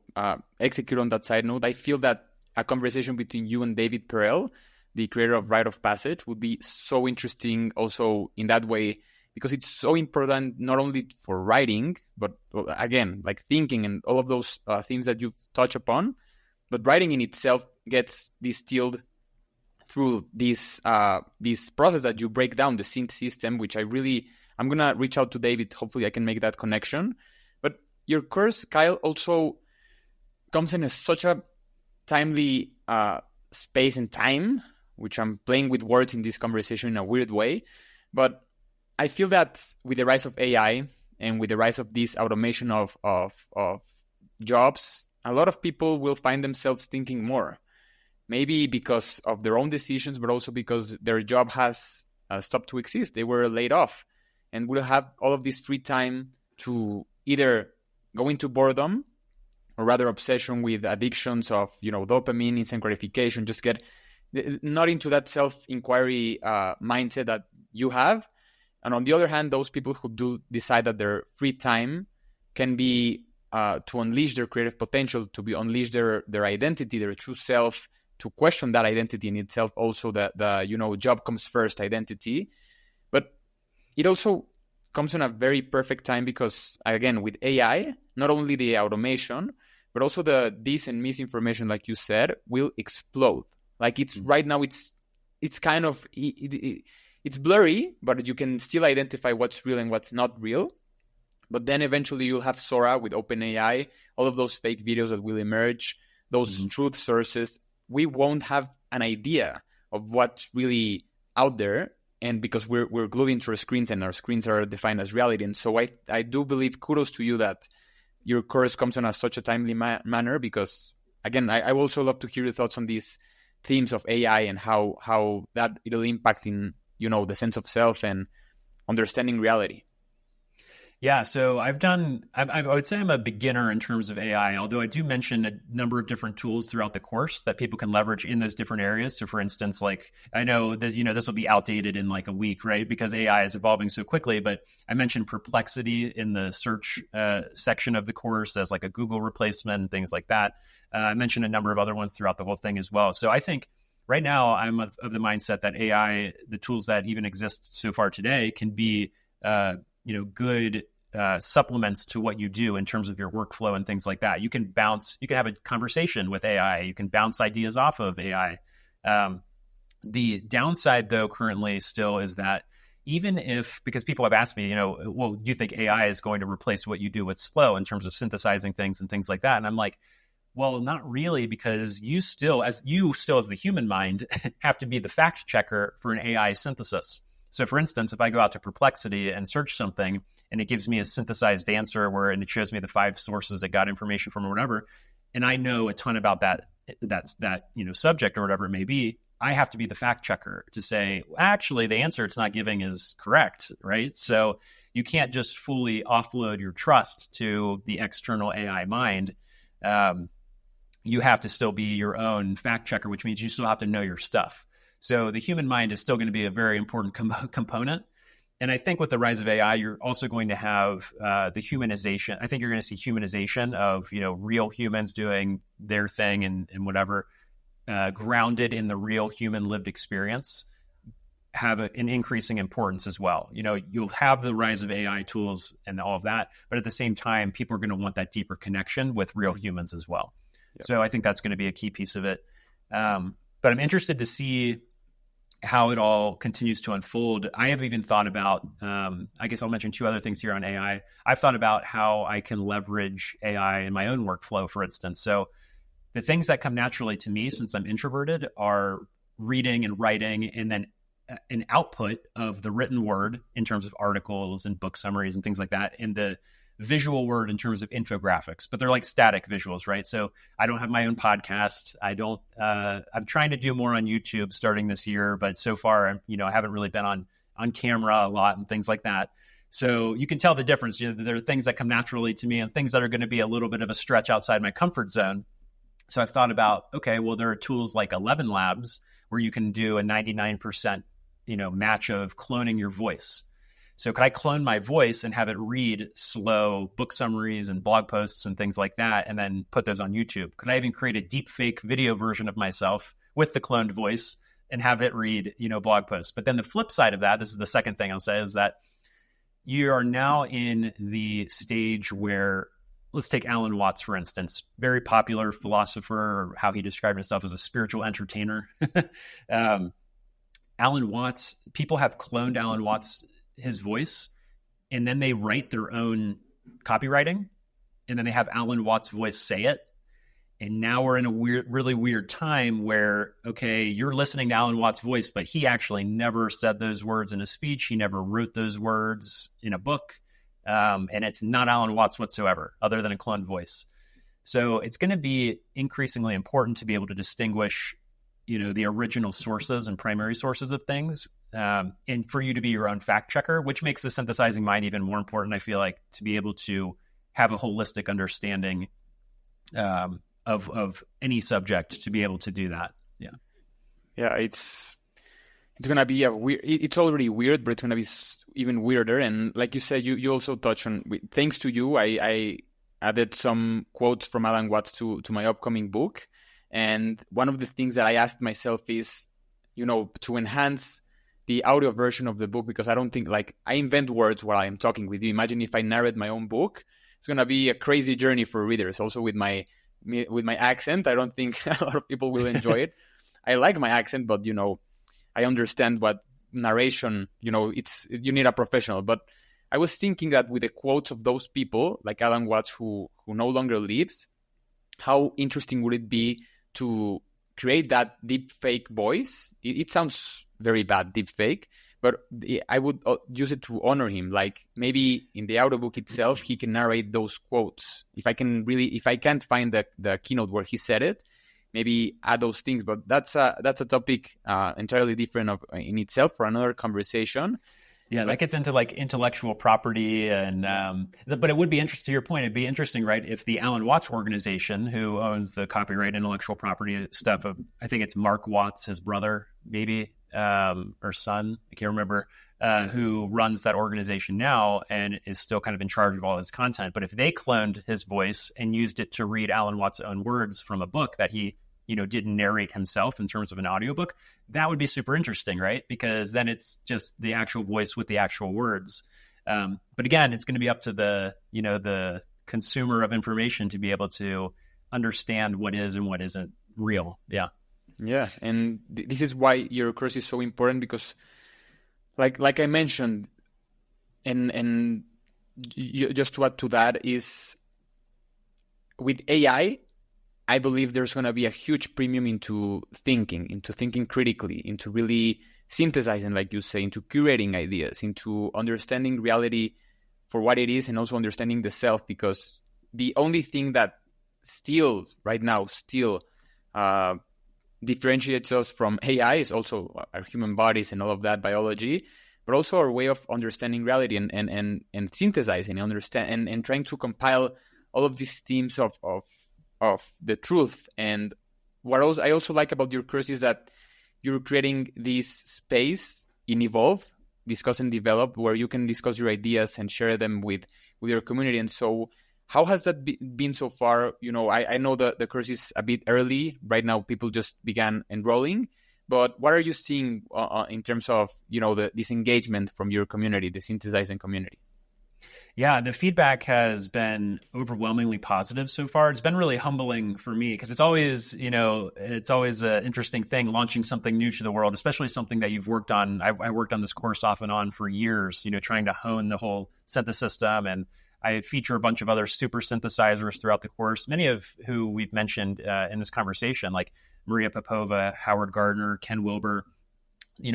execute on that side note. I feel that a conversation between you and David Perel, the creator of Rite of Passage, would be so interesting also in that way, because it's so important not only for writing, but again, like thinking and all of those themes that you've touched upon, but writing in itself gets distilled through this process that you break down, the Synthe system, which I'm going to reach out to David. Hopefully I can make that connection. But your course, Kyle, also comes in such a timely space and time, which I'm playing with words in this conversation in a weird way. But I feel that with the rise of AI and with the rise of this automation of jobs, a lot of people will find themselves thinking more. Maybe because of their own decisions, but also because their job has stopped to exist. They were laid off and will have all of this free time to either go into boredom or rather obsession with addictions of, dopamine, instant gratification, just get not into that self-inquiry mindset that you have. And on the other hand, those people who do decide that their free time can be to unleash their creative potential, to be unleash their identity, their true self, question that identity in itself. Also, the job comes first identity, but it also comes in a very perfect time because, again, with AI, not only the automation, but also the dis and misinformation, like you said, will explode. Like it's right now, it's kind of it's blurry, but you can still identify what's real and what's not real. But then eventually you'll have Sora with OpenAI, all of those fake videos that will emerge, those truth sources. We won't have an idea of what's really out there, and because we're glued into our screens and our screens are defined as reality. And so I do believe, kudos to you that your course comes in such a timely manner, because again, I also love to hear your thoughts on these themes of AI and how that it'll impact in, the sense of self and understanding reality. Yeah, so I would say I'm a beginner in terms of AI, although I do mention a number of different tools throughout the course that people can leverage in those different areas. So for instance, like I know that, this will be outdated in like a week, right? Because AI is evolving so quickly, but I mentioned Perplexity in the search section of the course as like a Google replacement and things like that. I mentioned a number of other ones throughout the whole thing as well. So I think right now I'm of the mindset that AI, the tools that even exist so far today, can be good supplements to what you do in terms of your workflow and things like that. You can have a conversation with AI. You can bounce ideas off of AI. The downside, though, currently still is that because people have asked me, well, do you think AI is going to replace what you do with Slow in terms of synthesizing things and things like that? And I'm like, well, not really, because you still as the human mind have to be the fact checker for an AI synthesis. So for instance, if I go out to Perplexity and search something and it gives me a synthesized answer and it shows me the 5 sources it got information from or whatever, and I know a ton about that subject or whatever it may be, I have to be the fact checker to say, actually, the answer it's not giving is correct, right? So you can't just fully offload your trust to the external AI mind. You have to still be your own fact checker, which means you still have to know your stuff. So the human mind is still going to be a very important component. And I think with the rise of AI, you're also going to have the humanization. I think you're going to see humanization of, real humans doing their thing and whatever, grounded in the real human lived experience, have an increasing importance as well. You'll have the rise of AI tools and all of that, but at the same time, people are going to want that deeper connection with real humans as well. Yep. So I think that's going to be a key piece of it. But I'm interested to see how it all continues to unfold. I have even thought about, I guess I'll mention 2 other things here on AI. I've thought about how I can leverage AI in my own workflow, for instance. So the things that come naturally to me, since I'm introverted, are reading and writing, and then an output of the written word in terms of articles and book summaries and things like that, and the visual word in terms of infographics, but they're like static visuals, right? So I don't have my own podcast. I'm trying to do more on YouTube starting this year, but so far, I haven't really been on camera a lot and things like that. So you can tell the difference. There are things that come naturally to me and things that are going to be a little bit of a stretch outside my comfort zone. So I've thought about, okay, well, there are tools like 11 Labs where you can do a 99%, match of cloning your voice. So could I clone my voice and have it read slow book summaries and blog posts and things like that, and then put those on YouTube? Could I even create a deep fake video version of myself with the cloned voice and have it read, blog posts? But then the flip side of that, this is the second thing I'll say, is that you are now in the stage where, let's take Alan Watts, for instance, very popular philosopher, or how he described himself as a spiritual entertainer. Alan Watts, people have cloned Alan Watts, his voice, and then they write their own copywriting, and then they have Alan Watts' voice say it. And now we're in a really weird time where, okay, you're listening to Alan Watts' voice, but he actually never said those words in a speech. He never wrote those words in a book. And it's not Alan Watts whatsoever, other than a cloned voice. So it's going to be increasingly important to be able to distinguish, the original sources and primary sources of things, and for you to be your own fact checker, which makes the synthesizing mind even more important, I feel like, to be able to have a holistic understanding of any subject, to be able to do that. Yeah, it's gonna be it's already weird, but it's gonna be even weirder. And like you said, you also touched on, thanks to you, I added some quotes from Alan Watts to my upcoming book. And one of the things that I asked myself is, to enhance the audio version of the book, because I don't think, like, I invent words while I'm talking with you. Imagine if I narrate my own book. It's going to be a crazy journey for readers. Also with my accent, I don't think a lot of people will enjoy it. I like my accent, but, I understand what narration, you need a professional. But I was thinking that with the quotes of those people, like Alan Watts, who no longer lives, how interesting would it be to create that deep fake voice? It sounds very bad, deep fake, but I would use it to honor him. Like maybe in the audiobook itself, he can narrate those quotes. If I can't find the keynote where he said it, maybe add those things. But that's a topic entirely different in itself for another conversation. Yeah, that gets into like intellectual property, and but it would be interesting. To your point, it'd be interesting, right? If the Alan Watts organization, who owns the copyright intellectual property stuff of, I think it's Mark Watts, his brother, maybe, or son, I can't remember, who runs that organization now and is still kind of in charge of all his content. But if they cloned his voice and used it to read Alan Watts' own words from a book that he didn't narrate himself in terms of an audiobook, that would be super interesting, right? Because then it's just the actual voice with the actual words. But again, it's going to be up to the consumer of information to be able to understand what is and what isn't real. Yeah. Yeah. And this is why your course is so important, because like I mentioned, and just to add to that is, with AI, I believe there's going to be a huge premium into thinking critically, into really synthesizing, like you say, into curating ideas, into understanding reality for what it is, and also understanding the self, because the only thing that right now differentiates us from AI is also our human bodies and all of that biology, but also our way of understanding reality and synthesizing and trying to compile all of these themes of the truth. And what I also like about your course is that you're creating this space in Evolve, Discuss and Develop, where you can discuss your ideas and share them with your community. And so how has that been so far? I know the course is a bit early right now. People just began enrolling, but what are you seeing in terms of, this engagement from your community, the synthesizing community? Yeah, the feedback has been overwhelmingly positive so far. It's been really humbling for me, because it's always an interesting thing launching something new to the world, especially something that you've worked on. I worked on this course off and on for years, trying to hone the whole Synthe system. And I feature a bunch of other super synthesizers throughout the course, many of who we've mentioned in this conversation, like Maria Popova, Howard Gardner, Ken Wilber,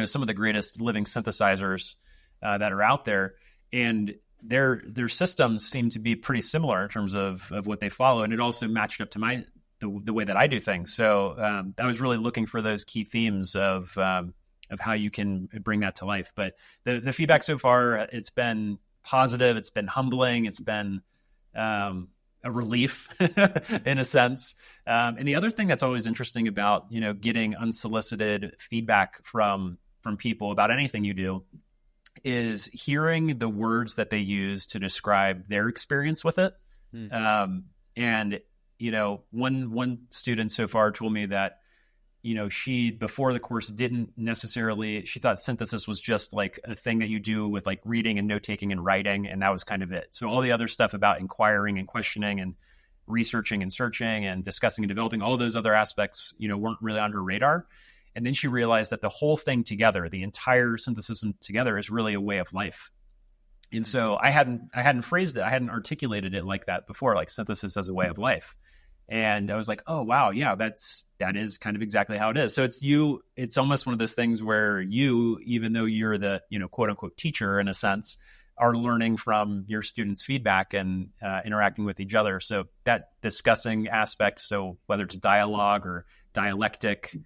some of the greatest living synthesizers that are out there. And their systems seem to be pretty similar in terms of what they follow. And it also matched up to the way that I do things. So I was really looking for those key themes of how you can bring that to life. But the feedback so far, it's been positive. It's been humbling. It's been a relief in a sense. And the other thing that's always interesting about, getting unsolicited feedback from people about anything you do is hearing the words that they use to describe their experience with it. And, one student so far told me that, she, before the course, she thought synthesis was just like a thing that you do with like reading and note taking and writing. And that was kind of it. So all the other stuff about inquiring and questioning and researching and searching and discussing and developing, all of those other aspects, weren't really on her radar. And then she realized that the whole thing together, the entire synthesis together, is really a way of life. And so I hadn't phrased it, I hadn't articulated it like that before, like synthesis as a way of life. And I was like, oh wow, yeah, that is kind of exactly how it is. So it's almost one of those things where you, even though you're the quote unquote teacher in a sense, are learning from your students' feedback and interacting with each other. So that discussing aspect, so whether it's dialogue or dialectic.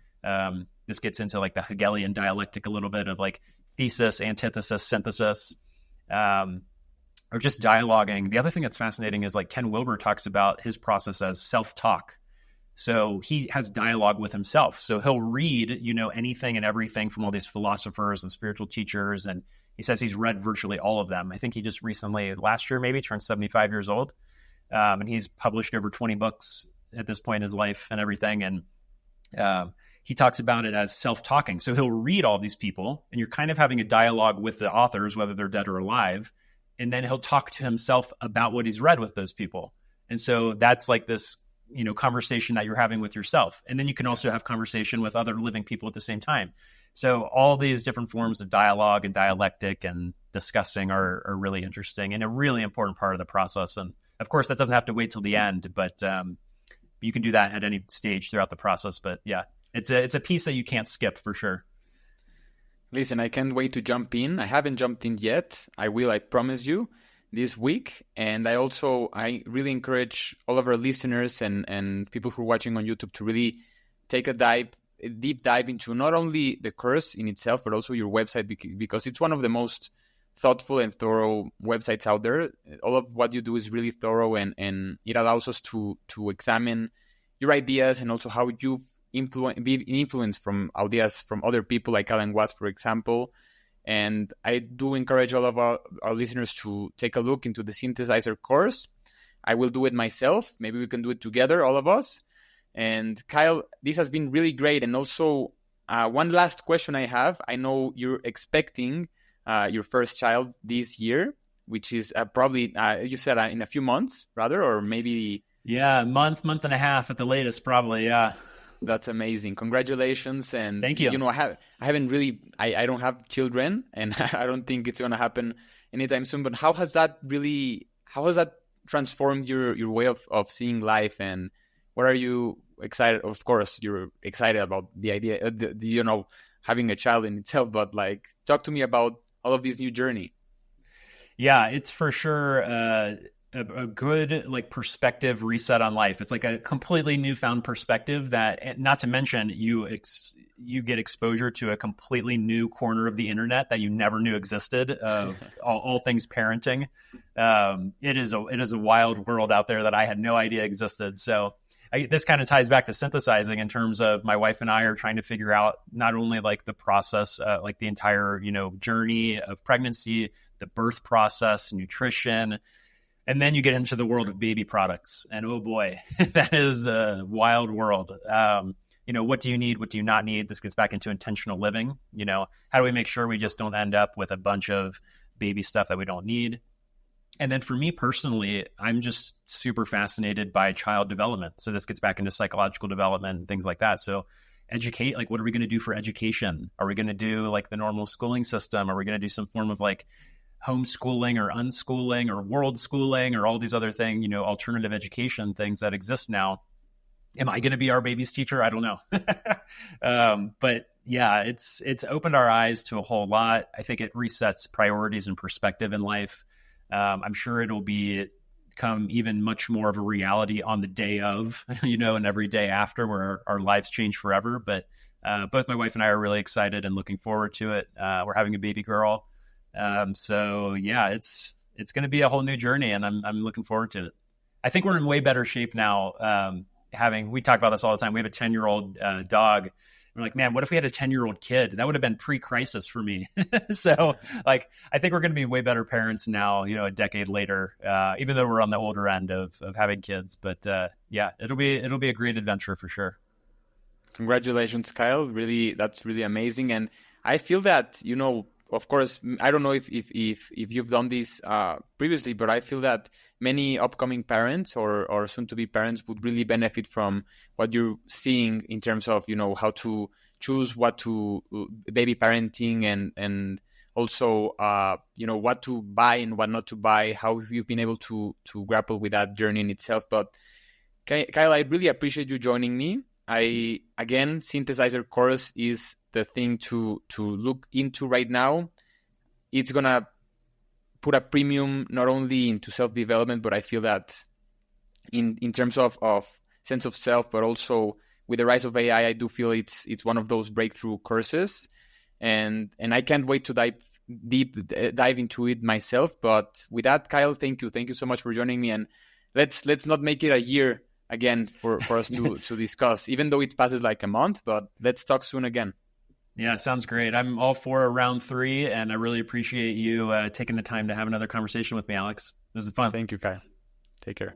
This gets into like the Hegelian dialectic a little bit of like thesis, antithesis, synthesis, or just dialoguing. The other thing that's fascinating is like Ken Wilber talks about his process as self-talk. So he has dialogue with himself. So he'll read, anything and everything from all these philosophers and spiritual teachers. And he says he's read virtually all of them. I think he just recently, last year maybe, turned 75 years old. And he's published over 20 books at this point in his life and everything. And He talks about it as self-talking. So he'll read all these people, and you're kind of having a dialogue with the authors, whether they're dead or alive. And then he'll talk to himself about what he's read with those people. And so that's like this, conversation that you're having with yourself. And then you can also have conversation with other living people at the same time. So all these different forms of dialogue and dialectic and discussing are really interesting and a really important part of the process. And of course, that doesn't have to wait till the end, but you can do that at any stage throughout the process. But yeah, it's a piece that you can't skip for sure. Listen, I can't wait to jump in. I haven't jumped in yet. I will, I promise you, this week. And I really encourage all of our listeners and people who are watching on YouTube to really take a deep dive into not only the course in itself, but also your website, because it's one of the most thoughtful and thorough websites out there. All of what you do is really thorough, and it allows us to examine your ideas and also how you've be influenced from ideas from other people like Alan Watts, for example. And I do encourage all of our listeners to take a look into the Synthesizer course. I will do it myself. Maybe we can do it together, all of us. And Kyle, this has been really great. And also, one last question I have. I know you're expecting your first child this year, which is probably, you said in a few months, rather, or maybe... Yeah, month and a half at the latest, probably, yeah. That's amazing. Congratulations. And thank you. I don't have children, and I don't think it's going to happen anytime soon. But how has that transformed your way of seeing life? And what are you excited? Of course, you're excited about the idea, having a child in itself, but like, talk to me about all of this new journey. Yeah, it's for sure a good like perspective reset on life. It's like a completely newfound perspective that, not to mention, you get exposure to a completely new corner of the internet that you never knew existed of all things parenting. It is a wild world out there that I had no idea existed. So this kind of ties back to synthesizing in terms of my wife and I are trying to figure out not only like the process, like the entire, journey of pregnancy, the birth process, nutrition. And then you get into the world of baby products, and oh boy, that is a wild world. What do you need? What do you not need? This gets back into intentional living. How do we make sure we just don't end up with a bunch of baby stuff that we don't need? And then for me personally, I'm just super fascinated by child development. So this gets back into psychological development and things like that. So educate, like, what are we going to do for education? Are we going to do like the normal schooling system? Are we going to do some form of like homeschooling or unschooling or world schooling or all these other things, alternative education things that exist now? Am I going to be our baby's teacher? I don't know. But yeah, it's opened our eyes to a whole lot. I think it resets priorities and perspective in life. I'm sure it'll become even much more of a reality on the day of, and every day after, where our lives change forever. But both my wife and I are really excited and looking forward to it. We're having a baby girl. So yeah, it's going to be a whole new journey, and I'm looking forward to it. I think we're in way better shape now. We talk about this all the time. We have a 10-year-old dog. We're like, man, what if we had a 10-year-old kid? That would have been pre-crisis for me. So like, I think we're going to be way better parents now, a decade later, even though we're on the older end of having kids. But yeah, it'll be a great adventure for sure. Congratulations, Kyle. Really, that's really amazing. And I feel that, of course, I don't know if you've done this previously, but I feel that many upcoming parents or soon-to-be parents would really benefit from what you're seeing in terms of, how to choose what to baby parenting and also, what to buy and what not to buy, how you've been able to grapple with that journey in itself. But Kyle, I really appreciate you joining me. Again, Synthesizer course is the thing to look into right now. It's gonna put a premium not only into self-development, but I feel that in terms of sense of self, but also with the rise of AI, I do feel it's one of those breakthrough courses, and I can't wait to dive into it myself. But with that, Kyle, thank you so much for joining me, and let's not make it a year again for us to discuss, even though it passes like a month, but let's talk soon again. Yeah, it sounds great. I'm all for round 3, and I really appreciate you taking the time to have another conversation with me, Alex. This is fun. Thank you, Kyle. Take care.